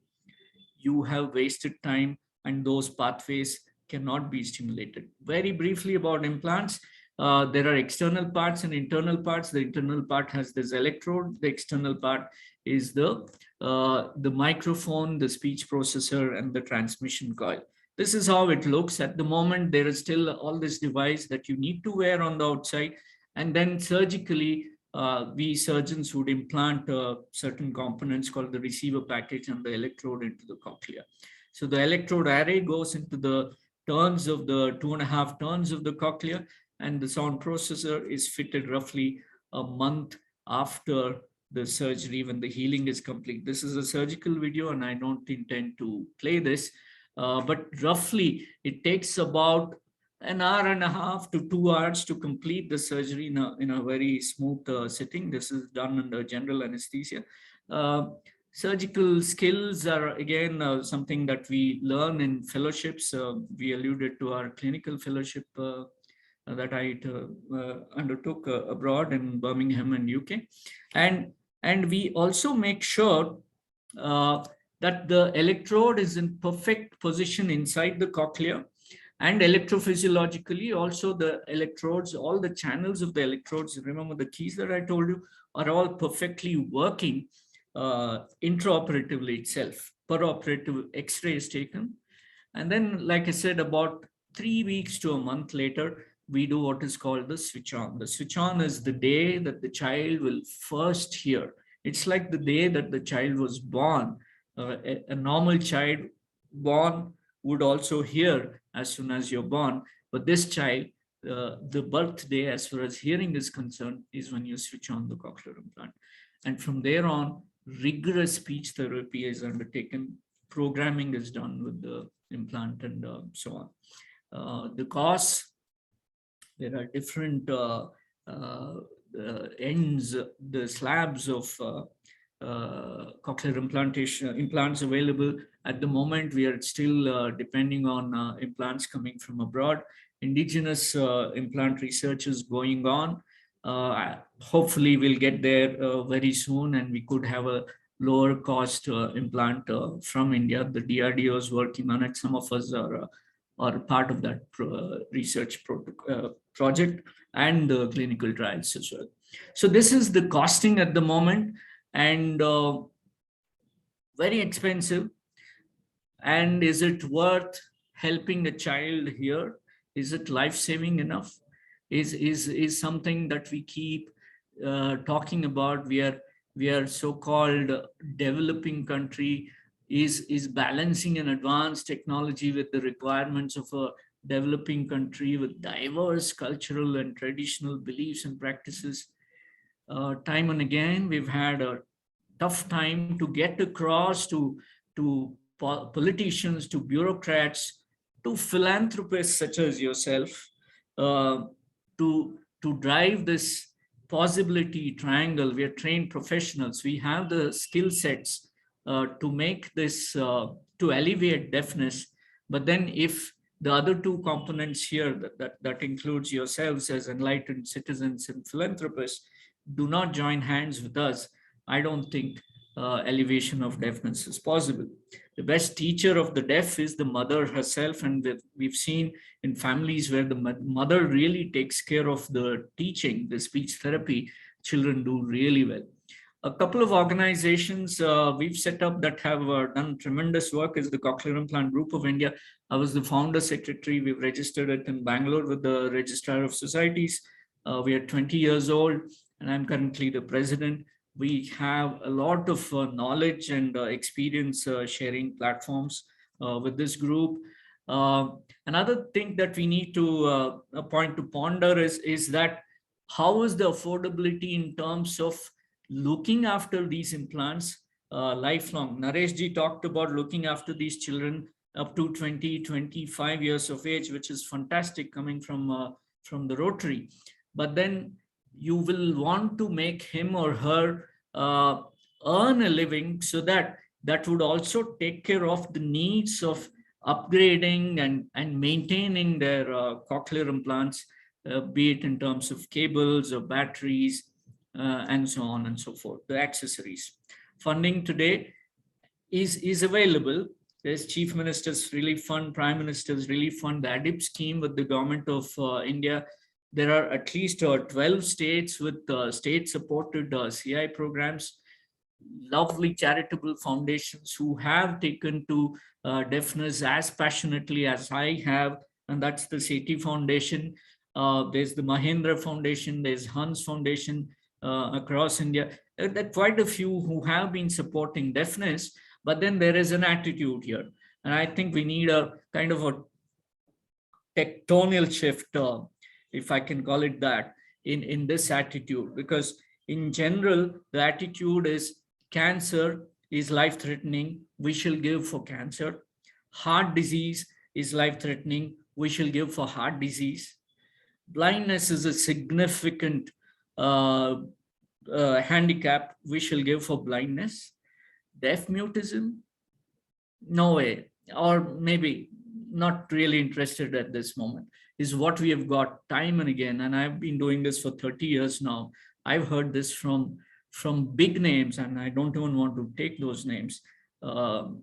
you have wasted time, and those pathways cannot be stimulated. Very briefly about implants, there are external parts and internal parts. The internal part has this electrode. The external part is the microphone, the speech processor, and the transmission coil. This is how it looks. At the moment, there is still all this device that you need to wear on the outside. And then surgically, we surgeons would implant certain components called the receiver package and the electrode into the cochlea. So the electrode array goes into the turns of the 2.5 turns of the cochlea, and the sound processor is fitted roughly a month after the surgery when the healing is complete. This is a surgical video, and I don't intend to play this. But roughly, it takes about 1.5 to 2 hours to complete the surgery in a very smooth sitting. This is done under general anesthesia. Surgical skills are, again, something that we learn in fellowships. We alluded to our clinical fellowship that I undertook abroad in Birmingham and UK. And we also make sure that the electrode is in perfect position inside the cochlea, and electrophysiologically also the electrodes, all the channels of the electrodes, remember the keys that I told you, are all perfectly working intraoperatively itself. Peroperative X-ray is taken. And then, like I said, about 3 weeks to a month later, we do what is called the switch on. The switch on is the day that the child will first hear. It's like the day that the child was born. A normal child born would also hear as soon as you're born, but this child, the birthday as far as hearing is concerned is when you switch on the cochlear implant. And from there on, rigorous speech therapy is undertaken. Programming is done with the implant and so on. The costs, there are different ends, the slabs of cochlear implants available. At the moment, we are still depending on implants coming from abroad. Indigenous implant research is going on. Hopefully, we'll get there very soon, and we could have a lower cost implant from India. The DRDO is working on it. Some of us are part of that research project and the clinical trials as well. So this is the costing at the moment, and very expensive. And is it worth helping a child here? Is it life-saving enough? Is something that we keep talking about. We are so-called developing country, is balancing an advanced technology with the requirements of a developing country with diverse cultural and traditional beliefs and practices. Time and again, we've had a tough time to get across to politicians, to bureaucrats, to philanthropists such as yourself, to drive this possibility triangle. We are trained professionals. We have the skill sets to make this, to alleviate deafness. But then if the other two components here, that includes yourselves as enlightened citizens and philanthropists, do not join hands with us, I don't think elevation of deafness is possible. The best teacher of the deaf is the mother herself, and we've seen in families where the mother really takes care of the teaching, the speech therapy, children do really well. A couple of organizations we've set up that have done tremendous work is the Cochlear Implant Group of India. I was the founder secretary. We've registered it in Bangalore with the Registrar of Societies. We are 20 years old, and I'm currently the president. We have a lot of knowledge and experience sharing platforms with this group. Another thing that we need to point to ponder is that how is the affordability in terms of looking after these implants lifelong. Naresh ji talked about looking after these children up to 20, 25 years of age, which is fantastic coming from the Rotary. But then you will want to make him or her earn a living, so that would also take care of the needs of upgrading and maintaining their cochlear implants, be it in terms of cables or batteries, and so on and so forth, the accessories. Funding today is available. There's Chief Minister's Relief Fund, Prime Minister's Relief Fund, the ADIP scheme with the government of India. There are at least 12 states with state-supported CI programs, lovely charitable foundations who have taken to deafness as passionately as I have, and that's the Seti Foundation. There's the Mahendra Foundation, there's Hans Foundation across India. There are quite a few who have been supporting deafness, but then there is an attitude here. And I think we need a kind of a tectonic shift, if I can call it that, in this attitude, because in general, the attitude is cancer is life-threatening, we shall give for cancer. Heart disease is life-threatening, we shall give for heart disease. Blindness is a significant handicap, we shall give for blindness. Deaf mutism, no way, or maybe not really interested at this moment, is what we have got time and again. And I've been doing this for 30 years now. I've heard this from big names, and I don't even want to take those names. All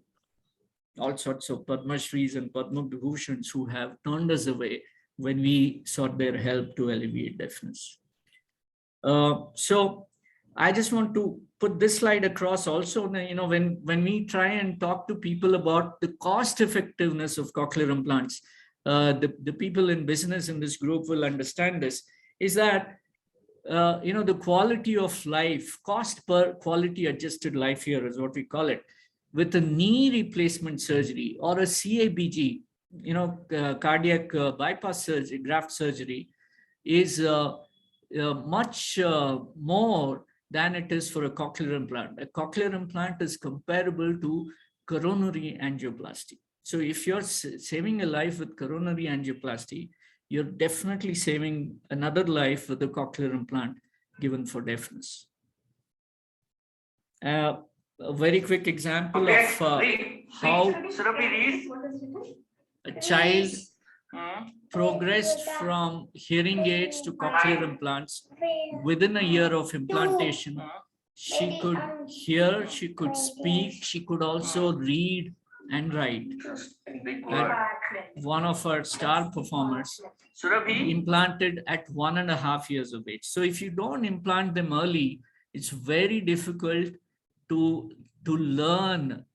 sorts of Padma Shris and Padma Vibhushans who have turned us away when we sought their help to alleviate deafness. So I just want to put this slide across also. You know, when we try and talk to people about the cost effectiveness of cochlear implants, the people in business in this group will understand this, is that you know, the quality of life, cost per quality adjusted life here is what we call it, with a knee replacement surgery or a CABG, you know, cardiac bypass surgery, graft surgery, is much more than it is for a cochlear implant. A cochlear implant is comparable to coronary angioplasty. So if you're saving a life with coronary angioplasty, you're definitely saving another life with a cochlear implant given for deafness. A very quick example of how a child progressed from hearing aids to cochlear implants. Within a year of implantation, she could hear, she could speak, she could also read and write. And one of our star performers implanted at 1.5 years of age. So if you don't implant them early, it's very difficult to learn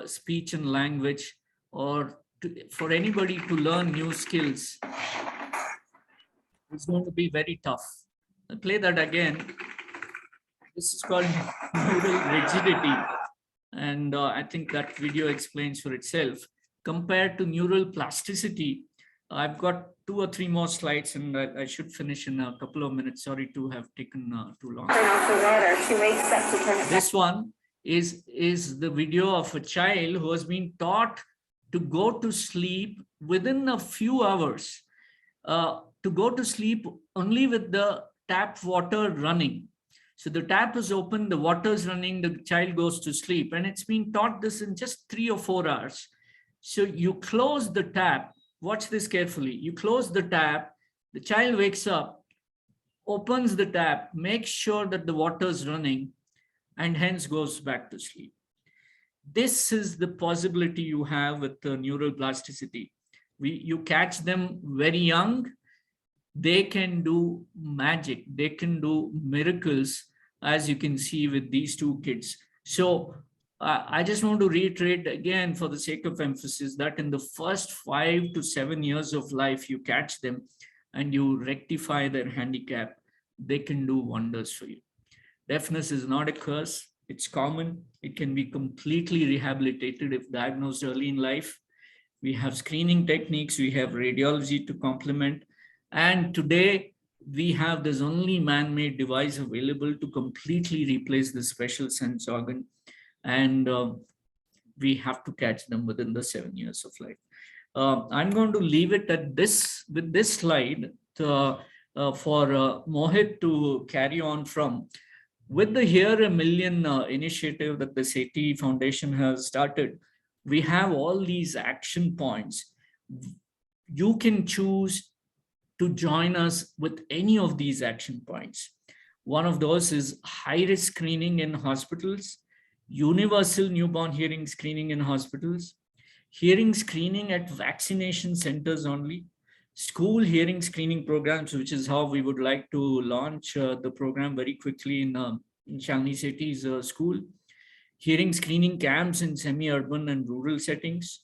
speech and language, or for anybody to learn new skills. It's going to be very tough. I'll play that again. This is called neural rigidity. And I think that video explains for itself. Compared to neural plasticity, I've got 2 or 3 more slides, and I should finish in a couple of minutes. Sorry to have taken too long. This one is the video of a child who has been taught to go to sleep within a few hours, to go to sleep only with the tap water running. So the tap is open, the water is running, the child goes to sleep, and it's been taught this in just 3 or 4 hours. So you close the tap, watch this carefully. You close the tap, the child wakes up, opens the tap, makes sure that the water is running, and hence goes back to sleep. This is the possibility you have with the neural plasticity. You catch them very young, they can do magic, they can do miracles as you can see with these two kids. So I just want to reiterate again, for the sake of emphasis, that in the first 5 to 7 years of life, you catch them and you rectify their handicap, they can do wonders for you. Deafness is not a curse. It's common. It can be completely rehabilitated if diagnosed early in life. We have screening techniques, we have radiology to complement. And today we have this only man-made device available to completely replace the special sense organ. And we have to catch them within the 7 years of life. I'm going to leave it at this, with this slide for Mohit to carry on from. With the Hear a Million initiative that the Seti Foundation has started, we have all these action points. You can choose to join us with any of these action points. One of those is high-risk screening in hospitals, universal newborn hearing screening in hospitals, hearing screening at vaccination centers only, school hearing screening programs, which is how we would like to launch the program very quickly in Shalini Seti's school, hearing screening camps in semi-urban and rural settings,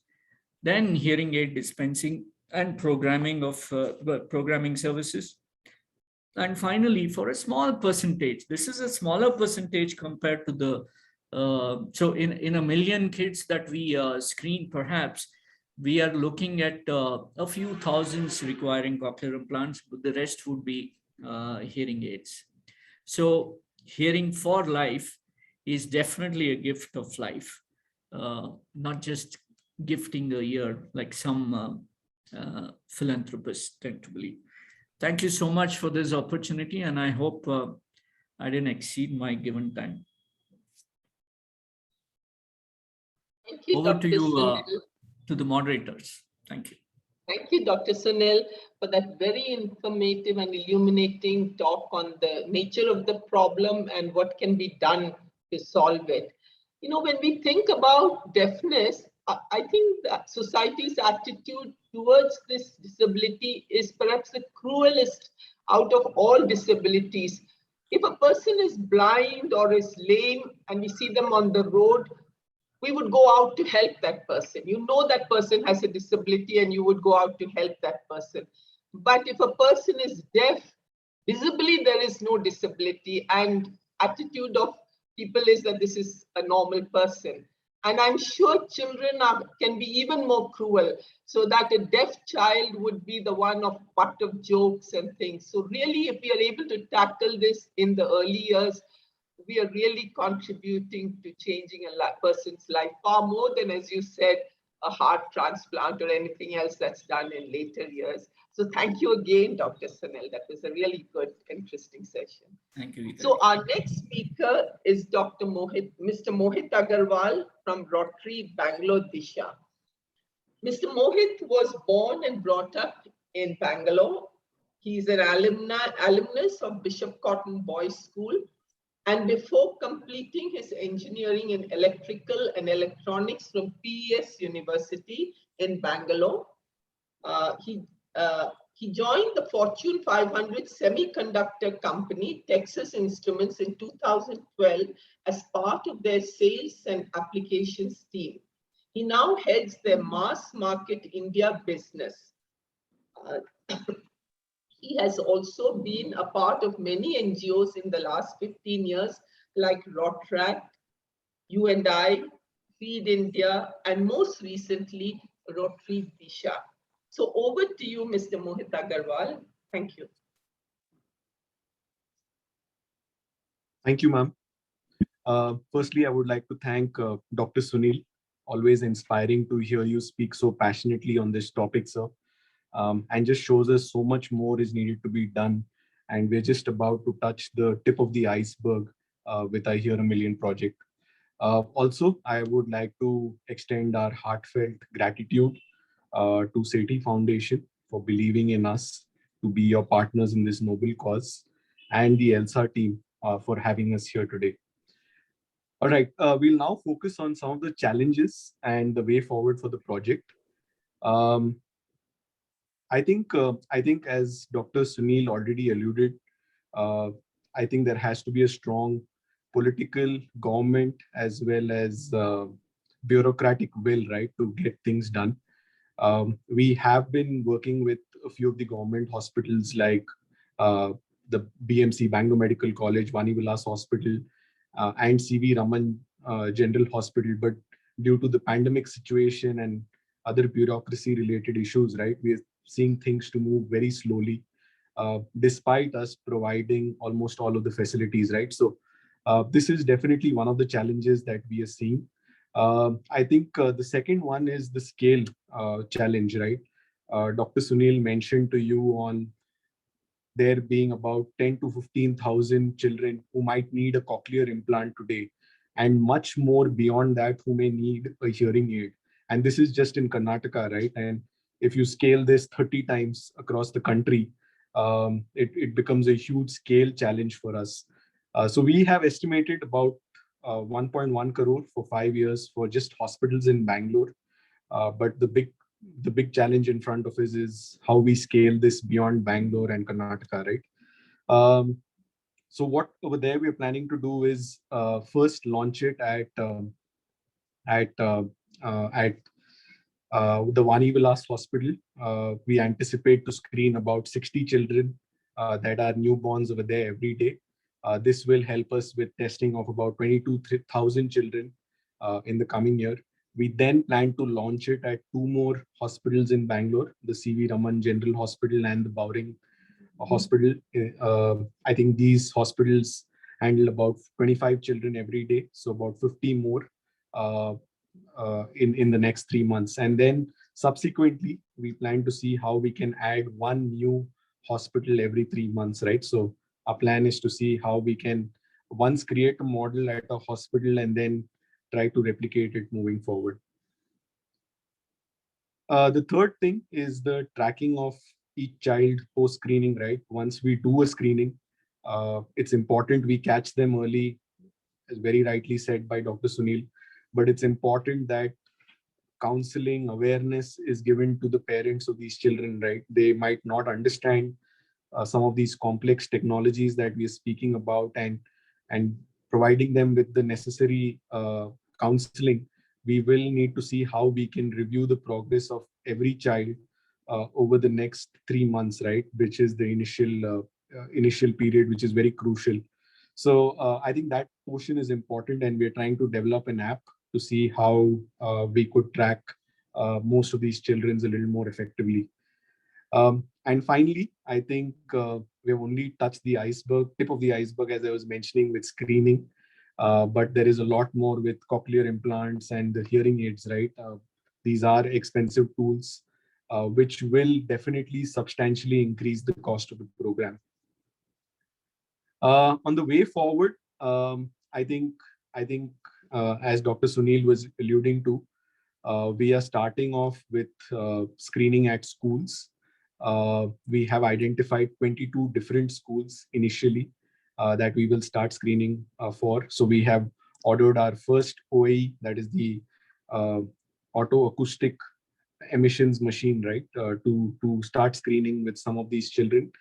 then hearing aid dispensing and programming of programming services. And finally, for a small percentage, this is a smaller percentage compared to the, so in a million kids that we screen, perhaps, we are looking at a few thousands requiring cochlear implants, but the rest would be hearing aids. So hearing for life is definitely a gift of life, not just gifting a ear like some philanthropists tend to believe. Thank you so much for this opportunity, and I hope I didn't exceed my given time. Thank you, Over Dr. to you, Sunil. to the moderators. Thank you. Thank you, Dr. Sunil, for that very informative and illuminating talk on the nature of the problem and what can be done to solve it. You know, when we think about deafness, I think that society's attitude towards this disability is perhaps the cruelest out of all disabilities. If a person is blind or is lame and we see them on the road, we would go out to help that person. You know that person has a disability and you would go out to help that person. But if a person is deaf, visibly there is no disability, and attitude of people is that this is a normal person. And I'm sure children can be even more cruel, so that a deaf child would be the one of butt of jokes and things. So really, if we are able to tackle this in the early years, we are really contributing to changing a person's life far more than, as you said, a heart transplant or anything else that's done in later years. So thank you again, Dr. Sunil. That was a really good, interesting session. Thank you, Vita. So our next speaker is Mr. Mohit Aggarwal from Rotary, Bangalore, Disha. Mr. Mohit was born and brought up in Bangalore. He's an alumnus of Bishop Cotton Boys School. And before completing his engineering in electrical and electronics from PES University in Bangalore, he joined the Fortune 500 semiconductor company, Texas Instruments, in 2012 as part of their sales and applications team. He now heads their mass market India business. He has also been a part of many NGOs in the last 15 years, like Rotaract, You and I, Feed India, and most recently, Rotary Disha. So over to you, Mr. Mohit Aggarwal. Thank you. Thank you, ma'am. Firstly, I would like to thank Dr. Sunil. Always inspiring to hear you speak so passionately on this topic, sir. And just shows us so much more is needed to be done. And we're just about to touch the tip of the iceberg with our Hear a Million project. Also, I would like to extend our heartfelt gratitude to Seti Foundation for believing in us to be your partners in this noble cause, and the ELSA team for having us here today. All right, we'll now focus on some of the challenges and the way forward for the project. I think as Dr. Sunil already alluded, I think there has to be a strong political, government, as well as bureaucratic will, right, to get things done. We have been working with a few of the government hospitals like uh, the BMC, Bangalore Medical College, Vani Vilas Hospital, and CV Raman General Hospital. But due to the pandemic situation and other bureaucracy related issues, right, we are seeing things to move very slowly, despite us providing almost all of the facilities, right? So this is definitely one of the challenges that we are seeing. I think the second one is the scale challenge, right? Dr. Sunil mentioned to you on there being about 10 to 15,000 children who might need a cochlear implant today, and much more beyond that who may need a hearing aid. And this is just in Karnataka, right? And if you scale this 30 times across the country, it becomes a huge scale challenge for us. So we have estimated about 1.1 crore for 5 years for just hospitals in Bangalore. But the big challenge in front of us is how we scale this beyond Bangalore and Karnataka, right? So what over there we're planning to do is first launch it at the Vani Vilas Hospital. We anticipate to screen about 60 children that are newborns over there every day. This will help us with testing of about 22,000 children in the coming year. We then plan to launch it at two more hospitals in Bangalore, the CV Raman General Hospital and the Bowring Hospital. I think these hospitals handle about 25 children every day, so about 50 more uh, in the next 3 months. And then subsequently, we plan to see how we can add one new hospital every 3 months, right? So our plan is to see how we can once create a model at a hospital and then try to replicate it moving forward. The third thing is the tracking of each child post screening, right? Once we do a screening, it's important we catch them early, as very rightly said by Dr. Sunil. But it's important that counseling awareness is given to the parents of these children, right? They might not understand some of these complex technologies that we are speaking about, and providing them with the necessary counseling. We will need to see how we can review the progress of every child over the next 3 months, right? Which is the initial period, which is very crucial. So I think that portion is important, and we're trying to develop an app to see how we could track most of these children a little more effectively. And finally, I think we have only touched the tip of the iceberg, as I was mentioning, with screening. But there is a lot more with cochlear implants and the hearing aids, right? These are expensive tools, which will definitely substantially increase the cost of the program. On the way forward, I think as Dr. Sunil was alluding to, we are starting off with screening at schools. We have identified 22 different schools initially that we will start screening for. So we have ordered our first OAE, that is the auto acoustic emissions machine, right, to start screening with some of these children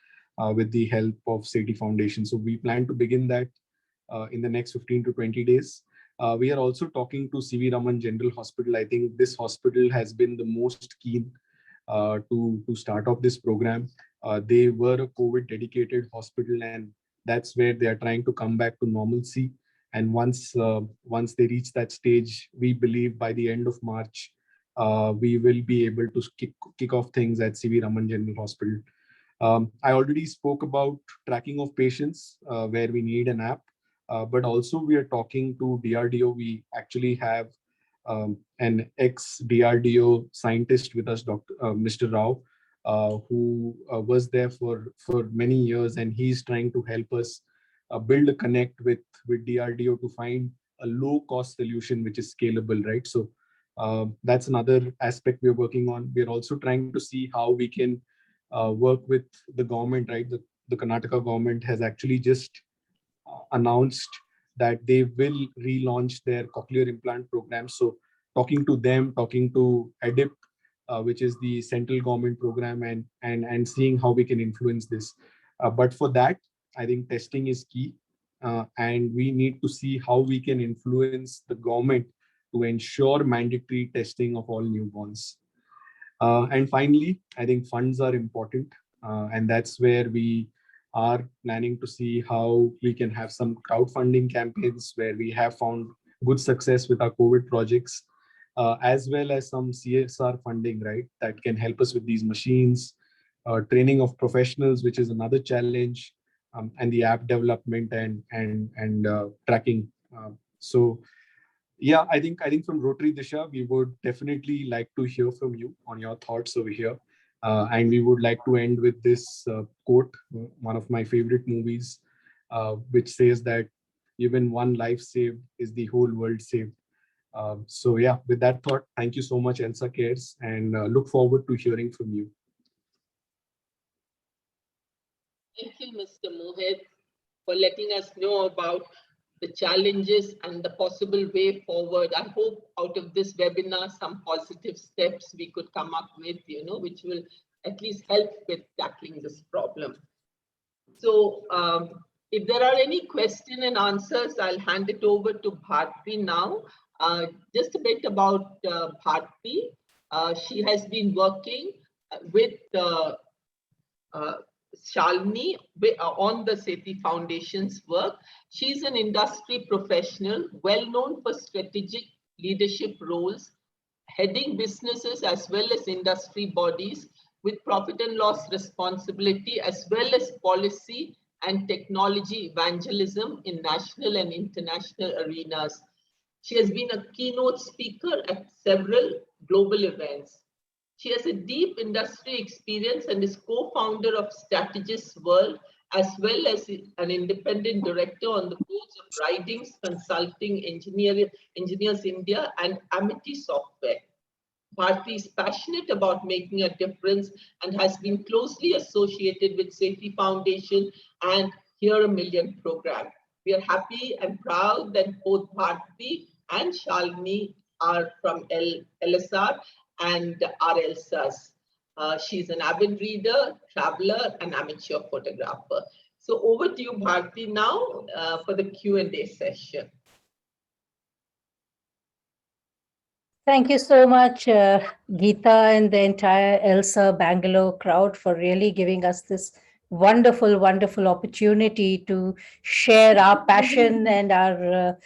with the help of Seti Foundation. So we plan to begin that in the next 15 to 20 days. We are also talking to CV Raman General Hospital. I think this hospital has been the most keen to start off this program. They were a COVID dedicated hospital, and that's where they are trying to come back to normalcy. And once they reach that stage, we believe by the end of March, we will be able to kick off things at CV Raman General Hospital. I already spoke about tracking of patients, where we need an app, but also we are talking to DRDO. We actually have an ex-DRDO scientist with us, Mr. Rao, who was there for many years, and he's trying to help us build a connect with DRDO to find a low-cost solution which is scalable, right? So that's another aspect we're working on. We're also trying to see how we can work with the government, right? The Karnataka government has actually just announced that they will relaunch their cochlear implant program. So talking to them, talking to EDIP, which is the central government program, and seeing how we can influence this. But for that, I think testing is key. And we need to see how we can influence the government to ensure mandatory testing of all newborns. And finally, I think funds are important. And that's where we are planning to see how we can have some crowdfunding campaigns where we have found good success with our COVID projects, as well as some CSR funding, right, that can help us with these machines, training of professionals, which is another challenge, and the app development and tracking. So yeah, I think from Rotary Disha, we would definitely like to hear from you on your thoughts over here. And we would like to end with this quote, one of my favorite movies, which says that even one life saved is the whole world saved. So yeah, with that thought, thank you so much, ELSA Cares, and look forward to hearing from you. Thank you, Mr. Mohit, for letting us know about the challenges and the possible way forward. I hope out of this webinar, some positive steps we could come up with, which will at least help with tackling this problem. So if there are any question and answers, I'll hand it over to Bharti now. Just a bit about Bharti. She has been working with Shalini on the Seti Foundation's work. She's an industry professional, well known for strategic leadership roles, heading businesses as well as industry bodies with profit and loss responsibility, as well as policy and technology evangelism in national and international arenas. She has been a keynote speaker at several global events. She has a deep industry experience and is co-founder of Strategist World, as well as an independent director on the boards of Ridings Consulting Engineers India and Amity Software. Bharti is passionate about making a difference and has been closely associated with Seti Foundation and Hear a Million program. We are happy and proud that both Bharti and Shalini are from LSR and are ELSAs. She's an avid reader, traveler, and amateur photographer. So over to you, Bharti, now for the Q&A session. Thank you so much, Geeta and the entire ELSA Bangalore crowd for really giving us this wonderful, wonderful opportunity to share our passion and our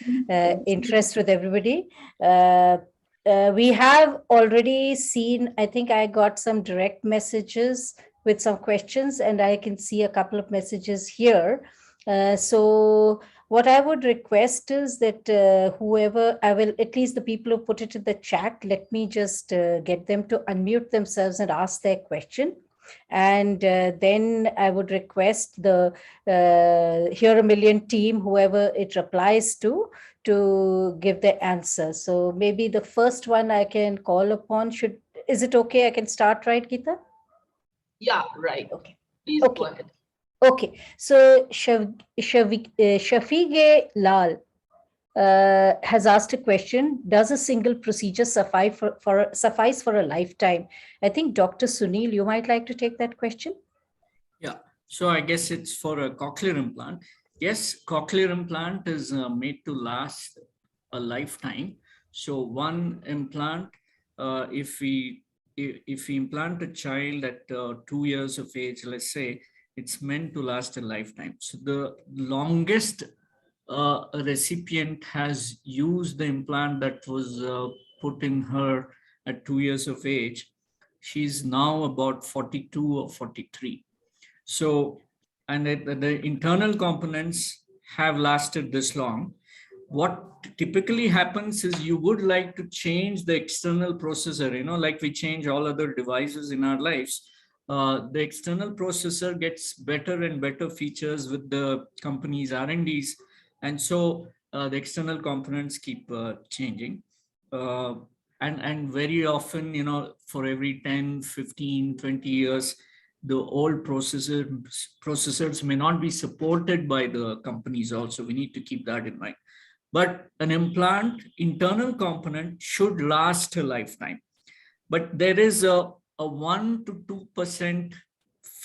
interest with everybody. We have already seen, I think I got some direct messages with some questions, and I can see a couple of messages here. So what I would request is that whoever, I will, at least the people who put it in the chat, let me just get them to unmute themselves and ask their question. And then I would request the Hear a Million team, whoever it replies to give the answer. So maybe the first one I can call upon is it okay? I can start, right, Geeta? Yeah, right. Okay. Please go ahead. Okay, so Shafiqe Lal has asked a question. Does a single procedure suffice for a lifetime? I think Dr. Sunil, you might like to take that question. Yeah, so I guess it's for a cochlear implant. Yes, cochlear implant is made to last a lifetime. So one implant, if we implant a child at 2 years of age, let's say, it's meant to last a lifetime. So the longest a recipient has used the implant that was put in her at 2 years of age, she's now about 42 or 43. So, and the internal components have lasted this long. What typically happens is you would like to change the external processor, like we change all other devices in our lives. The external processor gets better and better features with the company's R&Ds. And so the external components keep changing. And very often, for every 10, 15, 20 years, the old processors may not be supported by the companies also. We need to keep that in mind. But an implant internal component should last a lifetime. But there is a 1 to 2%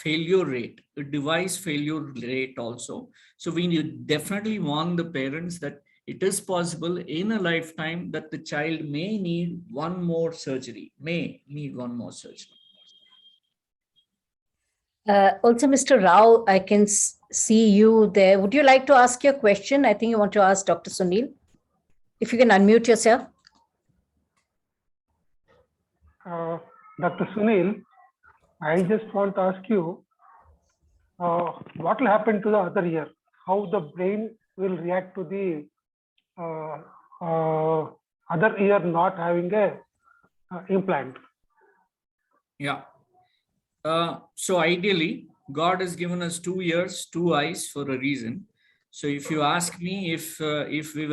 failure rate, a device failure rate also. So we definitely warn the parents that it is possible in a lifetime that the child may need one more surgery, Also, Mr. Rao, I can see you there. Would you like to ask your question? I think you want to ask Dr. Sunil. If you can unmute yourself. Dr. Sunil, I just want to ask you, what will happen to the other ear? How the brain will react to the other ear not having a implant? Yeah. So ideally, God has given us 2 ears, 2 eyes for a reason. So if you ask me if we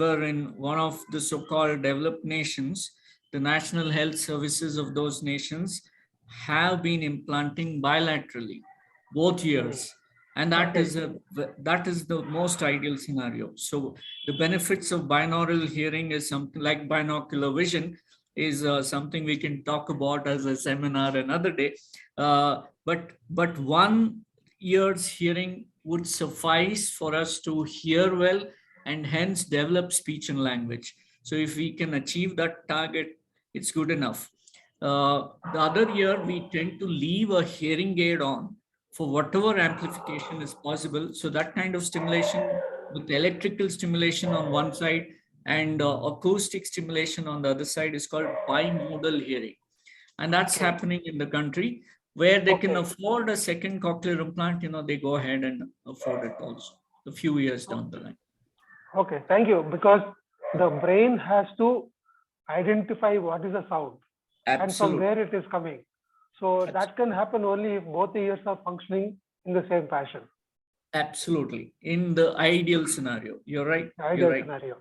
were in one of the so-called developed nations, the national health services of those nations have been implanting bilaterally, both ears. And that is the most ideal scenario. So the benefits of binaural hearing is something like binocular vision is something we can talk about as a seminar another day. But one ear's hearing would suffice for us to hear well and hence develop speech and language. So if we can achieve that target, it's good enough. The other ear, we tend to leave a hearing aid on for whatever amplification is possible. So that kind of stimulation with electrical stimulation on one side and acoustic stimulation on the other side is called bimodal hearing. And that's happening in the country where they can afford a second cochlear implant, they go ahead and afford it also a few years down the line. Okay, thank you. Because the brain has to identify what is the sound and from where it is coming. So that can happen only if both the ears are functioning in the same fashion. Absolutely. In the ideal scenario. You're right. Ideal scenario.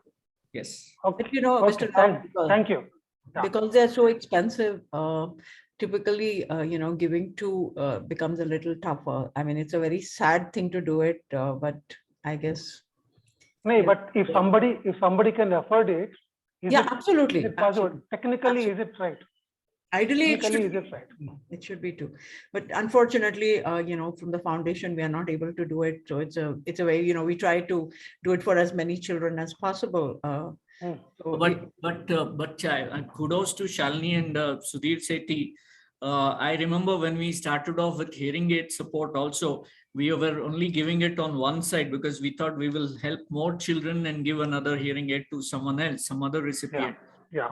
Yes. Okay. But Mr. Rao, thank you. Because they're so expensive, typically, giving two becomes a little tougher. I mean, it's a very sad thing to do it, but I guess. No, but if somebody can afford it, absolutely. Is it possible? Absolutely. Technically, is it right? Ideally, it should be too. But unfortunately, from the foundation, we are not able to do it. So it's a way, we try to do it for as many children as possible. But kudos to Shalini and Sudhir Sethi. I remember when we started off with hearing aid support also, we were only giving it on one side because we thought we will help more children and give another hearing aid to someone else, some other recipient.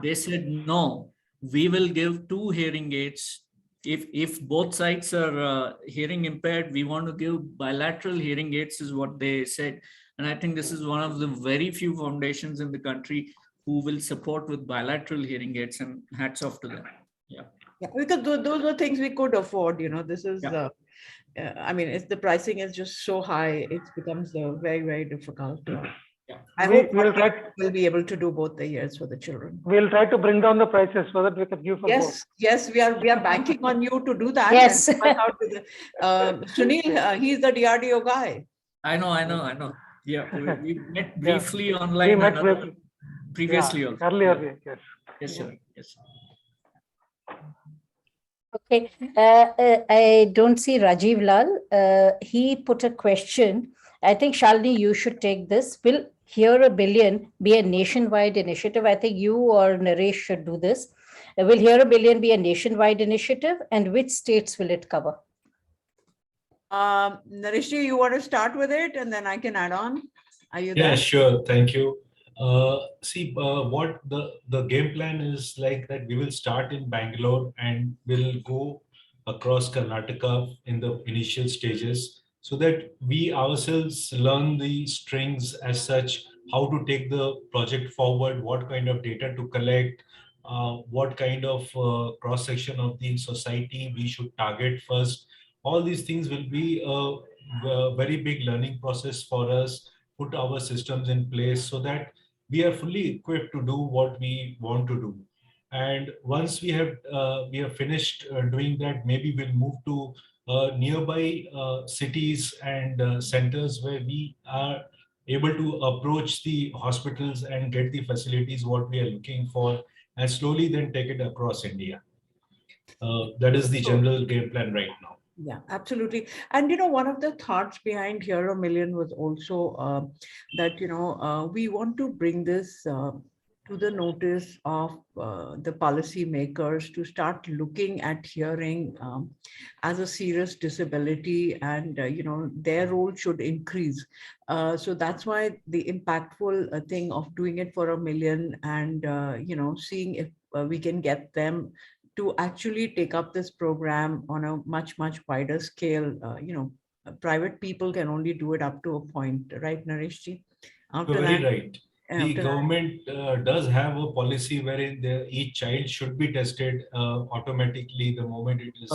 They said, no, we will give 2 hearing aids. If both sides are hearing impaired, we want to give bilateral hearing aids is what they said. And I think this is one of the very few foundations in the country who will support with bilateral hearing aids, and hats off to them. Yeah, because those are things we could afford. This is, I mean, the pricing is just so high, it becomes very, very difficult. I hope we'll be able to do both the years for the children. We'll try to bring down the prices so that we can give for both. Yes, we are banking on you to do that. Yes. Sunil, he's the DRDO guy. I know. Yeah, we met briefly online. We met previously also. Earlier, yes. Yes, sir. Yes. Okay, I don't see Rajiv Lal. He put a question. I think, Shalini, you should take this. Will Hear a Billion be a nationwide initiative? I think you or Naresh should do this. Will Hear a Billion be a nationwide initiative, and which states will it cover? Naresh, you want to start with it and then I can add on? Are you there? Yeah, sure. Thank you. What the game plan is like that we will start in Bangalore and we'll go across Karnataka in the initial stages so that we ourselves learn the strings as such, how to take the project forward, what kind of data to collect, what kind of cross-section of the society we should target first. All these things will be a very big learning process for us, put our systems in place so that we are fully equipped to do what we want to do. And once we have finished doing that, maybe we'll move to nearby cities and centers where we are able to approach the hospitals and get the facilities what we are looking for, and slowly then take it across India. That is the general game plan right now. Yeah, absolutely. And, you know, one of the thoughts behind Hear a Million was also that, you know, we want to bring this to the notice of the policy makers to start looking at hearing as a serious disability, and, you know, their role should increase. So that's why the impactful thing of doing it for a million and, you know, seeing if we can get them to actually take up this program on a much, much wider scale. You know, private people can only do it up to a point, right, Naresh ji? After You're very that, right. The government does have a policy wherein each child should be tested automatically the moment it is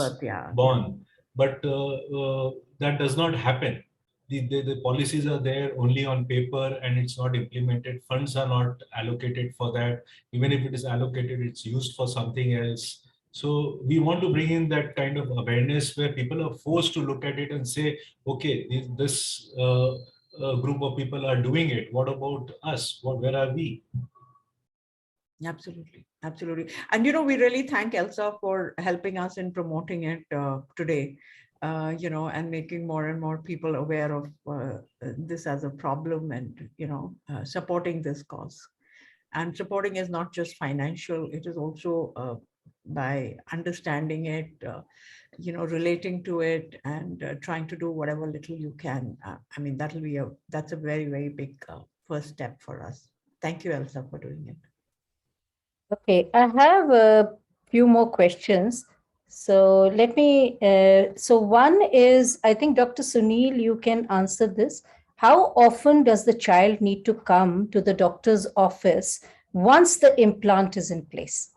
born. But that does not happen. The policies are there only on paper and it's not implemented. Funds are not allocated for that. Even if it is allocated, it's used for something else. So we want to bring in that kind of awareness where people are forced to look at it and say, okay, this group of people are doing it. What about us? Where are we? Absolutely, absolutely. And, you know, we really thank ELSA for helping us in promoting it today, you know, and making more and more people aware of this as a problem and, you know, supporting this cause. And supporting is not just financial, it is also by understanding it, you know, relating to it and trying to do whatever little you can. I mean, that's a very, very big first step for us. Thank you, ELSA, for doing it. Okay, I have a few more questions. So let me, so one is, I think Dr. Sunil, you can answer this. How often does the child need to come to the doctor's office once the implant is in place?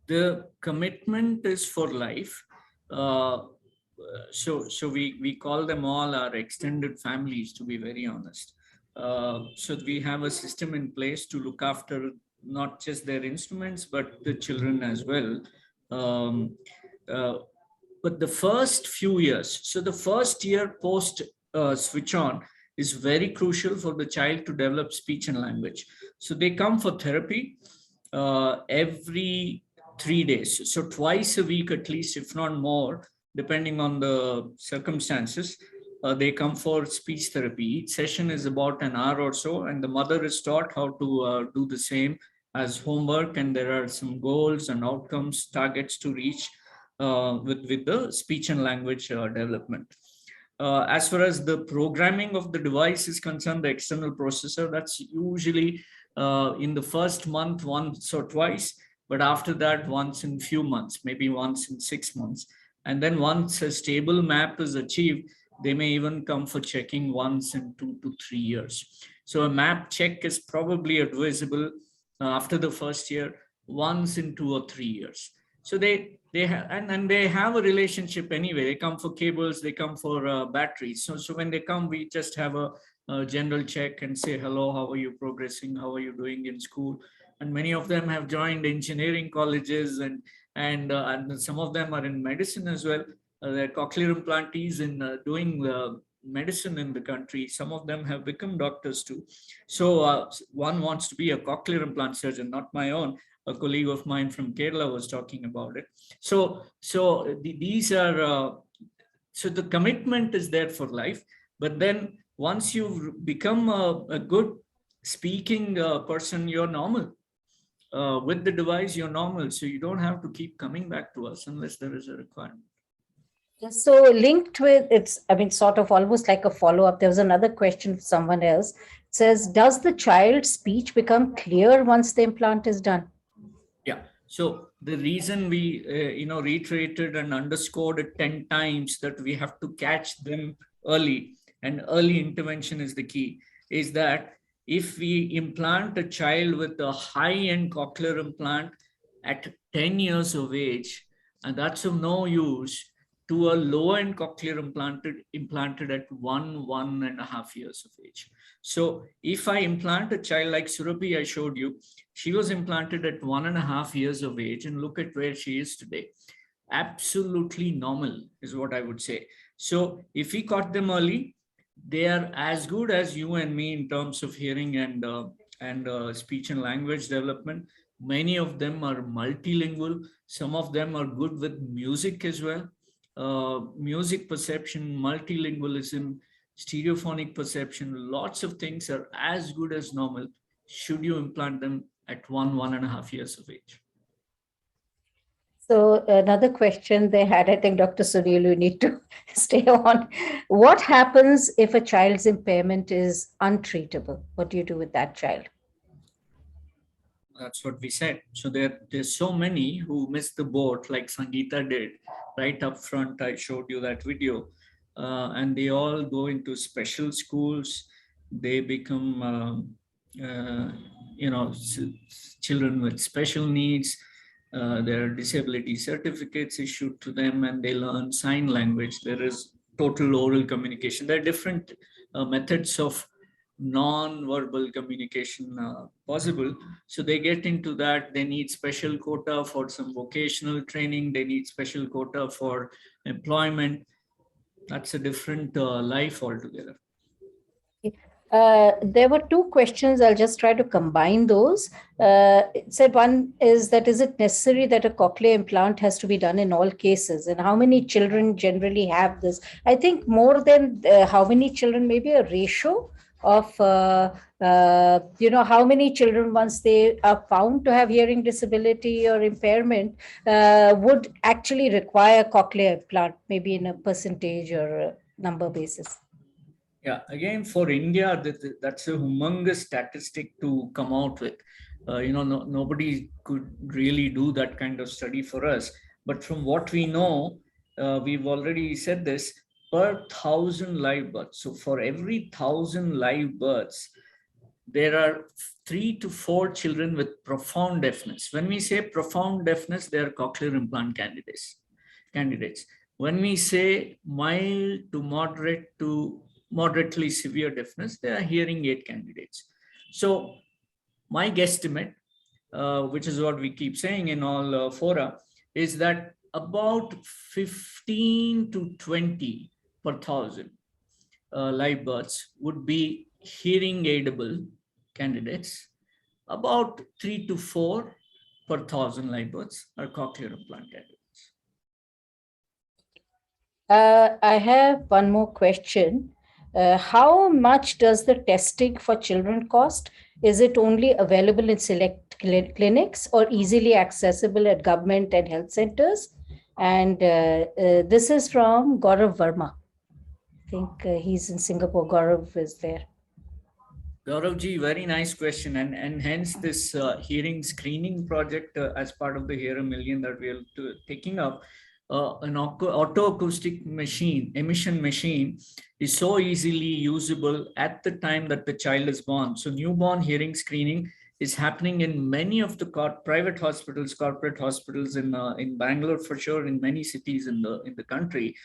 The commitment is for life. So we call them all our extended families, to be very honest. So we have a system in place to look after not just their instruments, but the children as well. But the first few years, so the first year post switch on is very crucial for the child to develop speech and language. So they come for therapy every 3 days. So twice a week, at least, if not more, depending on the circumstances. They come for speech therapy. Each session is about an hour or so, and the mother is taught how to do the same as homework. And there are some goals and outcomes, targets to reach with the speech and language development. As far as the programming of the device is concerned, the external processor, that's usually in the first month, once or twice, but after that, once in few months, maybe once in 6 months. And then once a stable map is achieved, they may even come for checking once in 2 to 3 years. So a map check is probably advisable after the first year, once in 2 or 3 years. So they have, and they have a relationship anyway. They come for cables, they come for batteries. So when they come, we just have a general check and say, hello, how are you progressing? How are you doing in school? And many of them have joined engineering colleges, and some of them are in medicine as well. They're cochlear implantees in doing medicine in the country. Some of them have become doctors too. So one wants to be a cochlear implant surgeon, not my own. A colleague of mine from Kerala was talking about it. So these are, so the commitment is there for life. But then once you've become a good speaking person, you're normal. With the device, you're normal. So you don't have to keep coming back to us unless there is a requirement. So linked with, it's, I mean, sort of almost like a follow-up. There was another question from someone else. It says, does the child's speech become clear once the implant is done? Yeah. So the reason we, reiterated and underscored it 10 times that we have to catch them early, and early intervention is the key, is that if we implant a child with a high-end cochlear implant at 10 years of age, and that's of no use, to a low-end cochlear implanted at 1.5 years of age. So if I implant a child like Surabhi I showed you, she was implanted at 1.5 years of age, and look at where she is today. Absolutely normal is what I would say. So if we caught them early, they are as good as you and me in terms of hearing and speech and language development. Many of them are multilingual. Some of them are good with music as well. Music perception, multilingualism, stereophonic perception, lots of things are as good as normal should you implant them at 1.5 years of age. So another question they had, I think, Dr. Sunil, you need to stay on. What happens if a child's impairment is untreatable? What do you do with that child? That's what we said. So there's so many who miss the boat, like Sangeeta did. Right up front, I showed you that video. And they all go into special schools. They become, children with special needs. There are disability certificates issued to them, and they learn sign language. There is total oral communication. There are different methods of non-verbal communication possible. So they get into that. They need special quota for some vocational training. They need special quota for employment. That's a different life altogether. There were two questions. I'll just try to combine those. It said one is it necessary that a cochlear implant has to be done in all cases? And how many children generally have this? I think more than how many children, maybe a ratio of, how many children, once they are found to have hearing disability or impairment, would actually require cochlear implant, maybe in a percentage or a number basis. Yeah, again, for India, that's a humongous statistic to come out with. Nobody could really do that kind of study for us. But from what we know, we've already said this, per 1,000 live births. So for every 1,000 live births, there are 3 to 4 children with profound deafness. When we say profound deafness, they are cochlear implant candidates. When we say mild to moderately severe deafness, they are hearing aid candidates. So my guesstimate, which is what we keep saying in all fora, is that about 15 to 20 per 1,000 live births would be hearing aidable candidates. About 3 to 4 per 1,000 live births are cochlear implant candidates. I have one more question. How much does the testing for children cost? Is it only available in select clinics or easily accessible at government and health centers? And this is from Gaurav Verma. I think he's in Singapore. Gaurav is there. Gauravji, very nice question. And hence this hearing screening project as part of the Hear a Million that we are taking up. An auto-acoustic emission machine is so easily usable at the time that the child is born. So newborn hearing screening is happening in many of the private hospitals, corporate hospitals in Bangalore for sure, in many cities in the country.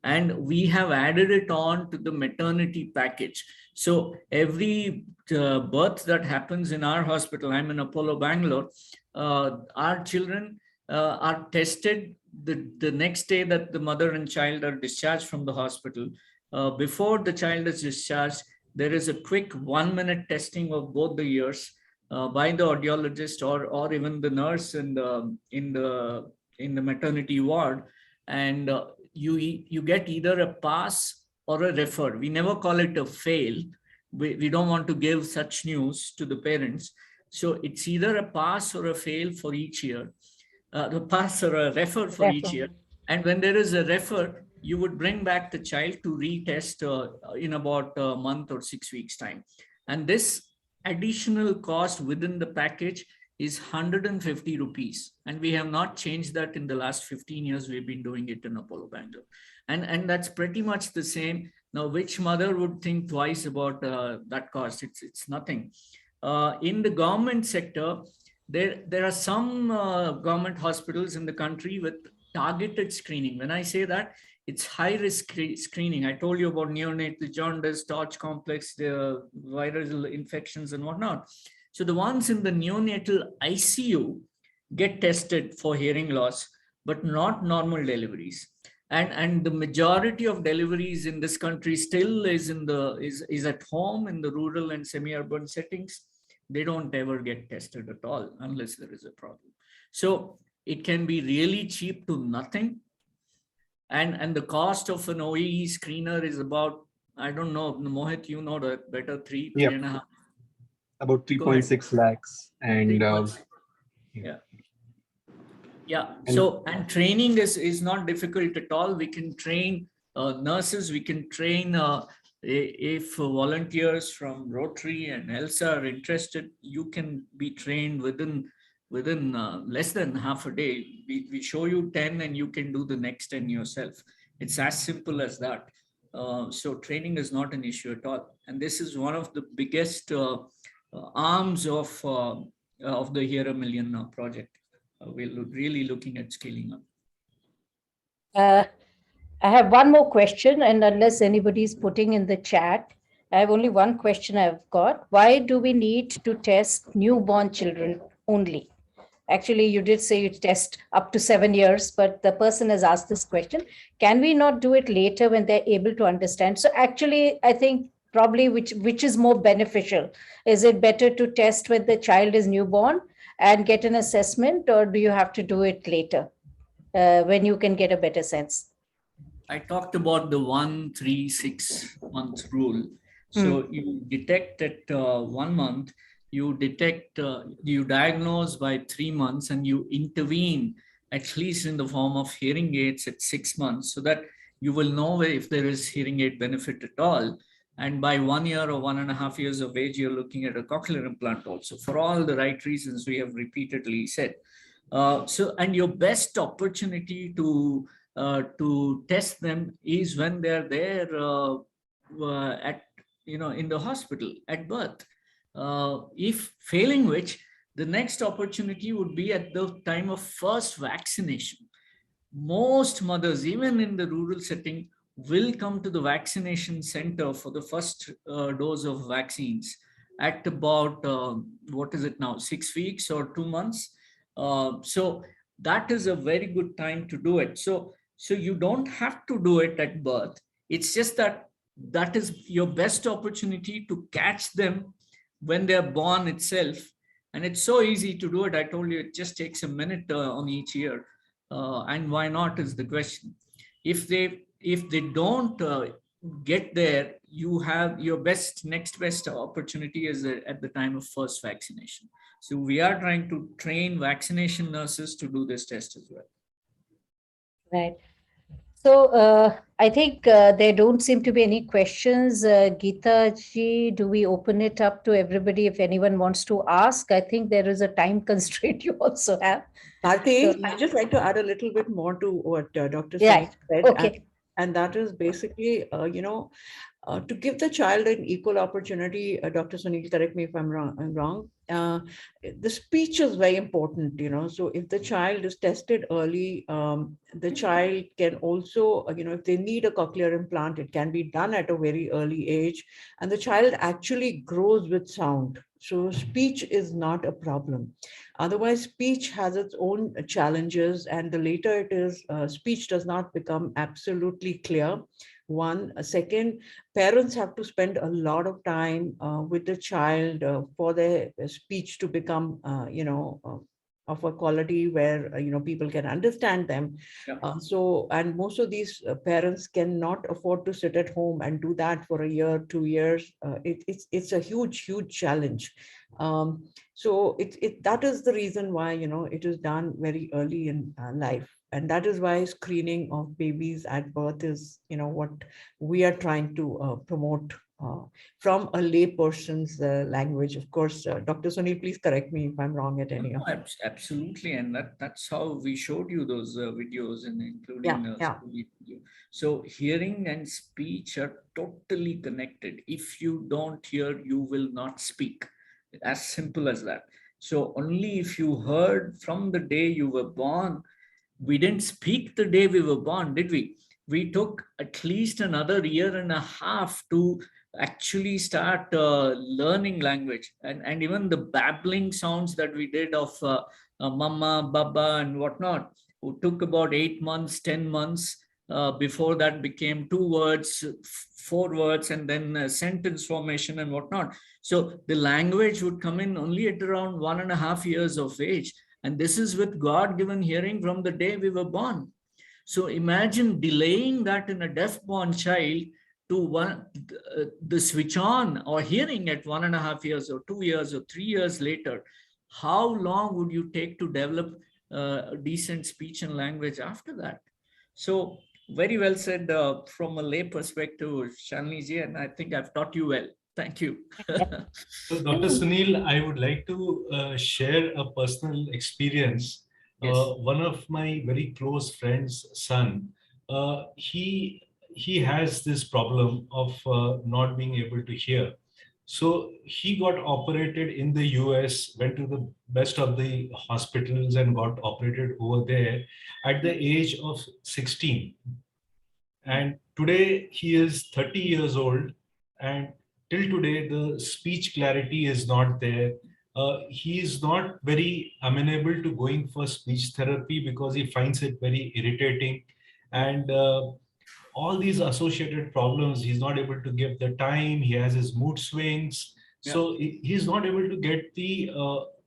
And we have added it on to the maternity package. So every birth that happens in our hospital, I'm in Apollo Bangalore, our children are tested the next day that the mother and child are discharged from the hospital. Before the child is discharged, there is a quick 1-minute testing of both the ears by the audiologist or even the nurse in the maternity ward, and you get either a pass or a refer. We never call it a fail. We don't want to give such news to the parents. So it's either a pass or a fail for each year. The pass or a refer for each year. And when there is a refer, you would bring back the child to retest in about a month or 6 weeks time. And this additional cost within the package is 150 rupees. And we have not changed that in the last 15 years. We've been doing it in Apollo Bangalore. And that's pretty much the same. Now, which mother would think twice about that cost? It's nothing. In the government sector, there are some government hospitals in the country with targeted screening. When I say that, it's high-risk screening. I told you about neonatal jaundice, Torch complex, the viral infections and whatnot. So the ones in the neonatal ICU get tested for hearing loss, but not normal deliveries. And the majority of deliveries in this country still is at home in the rural and semi-urban settings. they don't ever get tested at all unless there is a problem. So it can be really cheap to nothing. And the cost of an OEE screener is about, I don't know, Mohit, you know that better, three and a half. About 3.6 lakhs. And yeah. So, and training is not difficult at all. We can train nurses, we can train if volunteers from Rotary and ELSA are interested, you can be trained within less than half a day. We show you 10 and you can do the next 10 yourself. It's as simple as that. So training is not an issue at all. And this is one of the biggest arms of the Hear a Million project. We're really looking at scaling up. I have one more question, and unless anybody's putting in the chat, I have only one question I've got. Why do we need to test newborn children only? Actually, you did say you test up to 7 years, but the person has asked this question. Can we not do it later when they're able to understand? So actually, I think probably which is more beneficial? Is it better to test when the child is newborn and get an assessment, or do you have to do it later when you can get a better sense? I talked about the 1, 3, 6 month rule. So you detect at 1 month, you diagnose by 3 months, and you intervene at least in the form of hearing aids at 6 months, so that you will know if there is hearing aid benefit at all. And by 1 year or 1.5 years of age, you're looking at a cochlear implant also, for all the right reasons we have repeatedly said. And your best opportunity to test them is when they're there in the hospital at birth. If failing which, the next opportunity would be at the time of first vaccination. Most mothers, even in the rural setting, will come to the vaccination center for the first dose of vaccines at about, 6 weeks or 2 months. So that is a very good time to do it. So you don't have to do it at birth. It's just that is your best opportunity to catch them when they're born itself. And it's so easy to do it. I told you, it just takes a minute on each ear. And why not is the question. If they don't get there, you have your next best opportunity is at the time of first vaccination. So we are trying to train vaccination nurses to do this test as well. Right. So I think there don't seem to be any questions. Geeta ji, do we open it up to everybody if anyone wants to ask? I think there is a time constraint you also have. Bharti, I'd just like to add a little bit more to what Dr. Seti said. Okay. And that is basically, to give the child an equal opportunity. Dr. Sunil, correct me if I'm wrong. The speech is very important, So if the child is tested early, the child can also, if they need a cochlear implant, it can be done at a very early age. And the child actually grows with sound. So speech is not a problem. Otherwise, speech has its own challenges, and the later it is, speech does not become absolutely clear. One. Second, parents have to spend a lot of time with the child for their speech to become, of a quality where, people can understand them. And most of these parents cannot afford to sit at home and do that for a year, 2 years. It's a huge challenge. So that is the reason why, it is done very early in life. And that is why screening of babies at birth is, what we are trying to promote from a lay person's language. Of course, Dr. Sunil, please correct me if I'm wrong at any of it. Absolutely. And that's how we showed you those videos, and including video. So hearing and speech are totally connected. If you don't hear, you will not speak. As simple as that. So only if you heard from the day you were born. We didn't speak the day we were born, did we? We took at least another 1.5 years to actually start learning language. And even the babbling sounds that we did of mama, baba, and whatnot, it took about 8 months, 10 months. Before that became 2 words, 4 words, and then sentence formation and whatnot. So the language would come in only at around 1.5 years of age. And this is with God-given hearing from the day we were born. So imagine delaying that in a deaf-born child to the switch on or hearing at 1.5 years or 2 years or 3 years later. How long would you take to develop decent speech and language after that? So very well said from a lay perspective, Shalini ji, and I think I've taught you well. Thank you. So, Dr. Sunil, I would like to share a personal experience. Yes. One of my very close friend's son, he has this problem of not being able to hear. So he got operated in the US, went to the best of the hospitals and got operated over there at the age of 16. And today he is 30 years old, and till today the speech clarity is not there. He is not very amenable to going for speech therapy because he finds it very irritating, and all these associated problems. He's not able to give the time. He has his mood swings, so he's not able to get the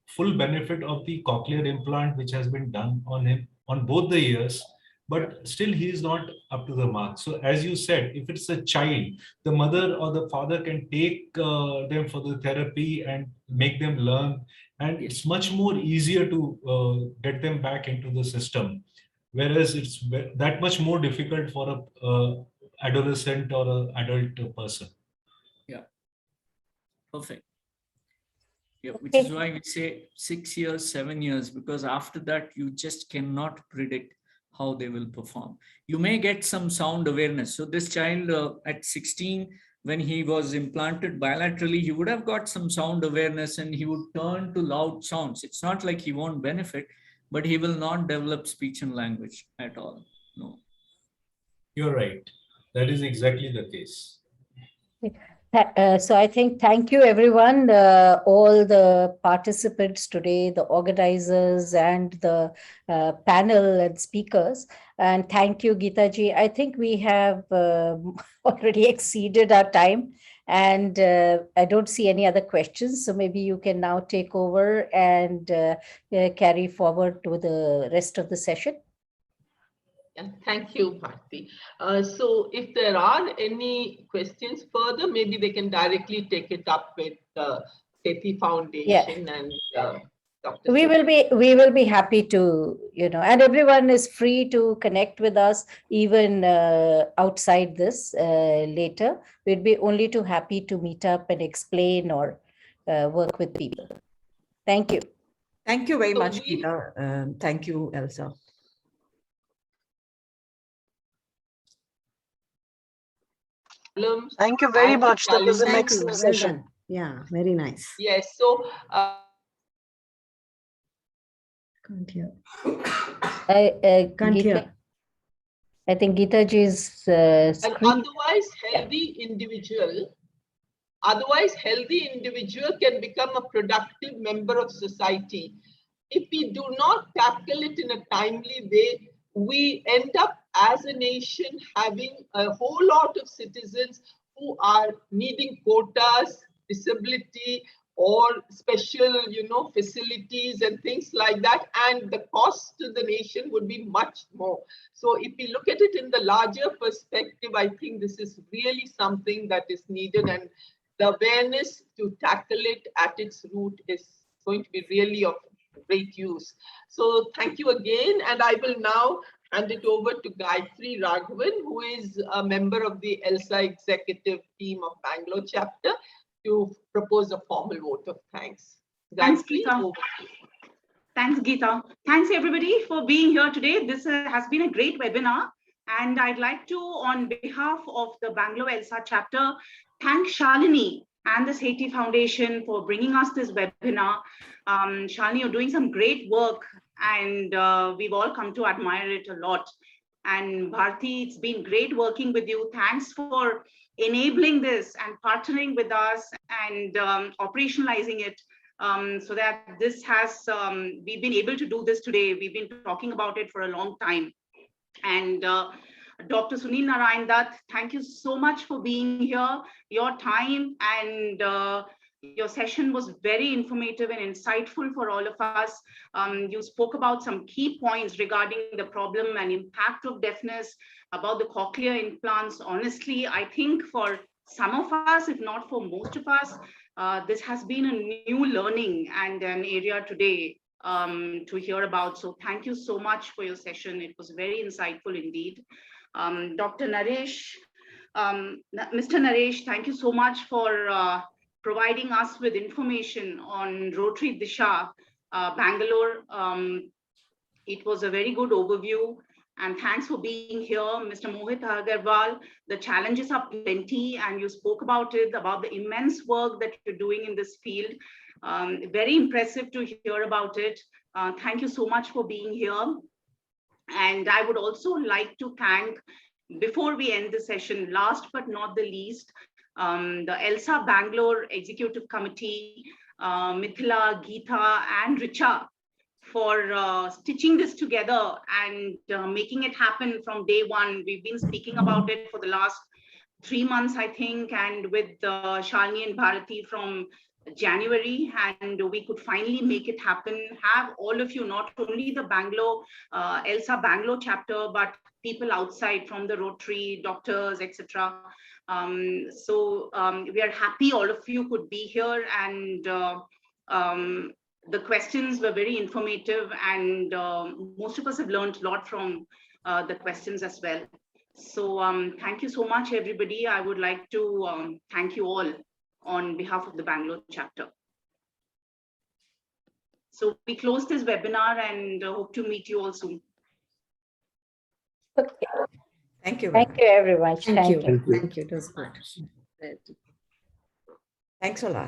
full benefit of the cochlear implant which has been done on him on both the ears. But still he is not up to the mark. So as you said, if it's a child, the mother or the father can take them for the therapy and make them learn, and it's much more easier to get them back into the system. Whereas it's that much more difficult for a adolescent or an adult person. Yeah, perfect. Yeah, which is why we say 6 years, 7 years, because after that you just cannot predict how they will perform. You may get some sound awareness. So this child at 16, when he was implanted bilaterally, he would have got some sound awareness and he would turn to loud sounds. It's not like he won't benefit, but he will not develop speech and language at all. No. You're right. That is exactly the case. So I think thank you everyone, all the participants today, the organizers and the panel and speakers. And thank you, Geeta ji. I think we have already exceeded our time, and I don't see any other questions. So maybe you can now take over and carry forward to the rest of the session. Yeah, thank you, Bharti. So if there are any questions further, maybe they can directly take it up with the Seti Foundation and Dr. We will be happy to, and everyone is free to connect with us even outside this later. We'd be only too happy to meet up and explain or work with people. Thank you. Thank you very much, Geeta. Thank you, ELSA. Thank you very much. That was an excellent session. Yeah, very nice. Yes, so can't hear. Can't hear. I think Geeta ji's an otherwise healthy individual can become a productive member of society. If we do not tackle it in a timely way, we end up as a nation having a whole lot of citizens who are needing quotas, disability, or special, facilities and things like that. And the cost to the nation would be much more. So if we look at it in the larger perspective, I think this is really something that is needed, and the awareness to tackle it at its root is going to be really of great use. So thank you again. And I will now hand it over to Gayatri Raghavan, who is a member of the ELSA executive team of Bangalore chapter, to propose a formal vote of thanks. Thanks, Geeta. Thanks, Geeta. Thanks, everybody, for being here today. This has been a great webinar. And I'd like to, on behalf of the Bangalore ELSA chapter, thank Shalini and the Seti Foundation for bringing us this webinar. Shalini, you're doing some great work, and we've all come to admire it a lot. And Bharti, it's been great working with you. Thanks for enabling this and partnering with us and operationalizing it so that this has, we've been able to do this today. We've been talking about it for a long time. And Dr. Sunil Narayan Dutt, thank you so much for being here. Your time and your session was very informative and insightful for all of us. You spoke about some key points regarding the problem and impact of deafness, about the cochlear implants. Honestly, I think for some of us, if not for most of us, this has been a new learning and an area today to hear about. So thank you so much for your session. It was very insightful indeed. Dr. Naresh, Mr. Naresh, thank you so much for providing us with information on Rotary Disha, Bangalore. It was a very good overview. And thanks for being here, Mr. Mohit Aggarwal. The challenges are plenty, and you spoke about it, about the immense work that you're doing in this field. Very impressive to hear about it. Thank you so much for being here. And I would also like to thank, before we end the session, last but not the least, the ELSA Bangalore Executive Committee, Mithila, Geeta, and Richa, for stitching this together and making it happen from day one. We've been speaking about it for the last 3 months, I think, and with Shalini and Bharati from January, and we could finally make it happen. Have all of you, not only the Bangalore, ELSA Bangalore chapter, but people outside from the Rotary, doctors, etc. So we are happy all of you could be here, and the questions were very informative, and most of us have learned a lot from the questions as well. So thank you so much, everybody. I would like to thank you all on behalf of the Bangalore chapter. So we close this webinar and hope to meet you all soon. Okay. Thank you. Thank you, everyone. Thank you. Thank you. Thank you. It was good. Thanks a lot.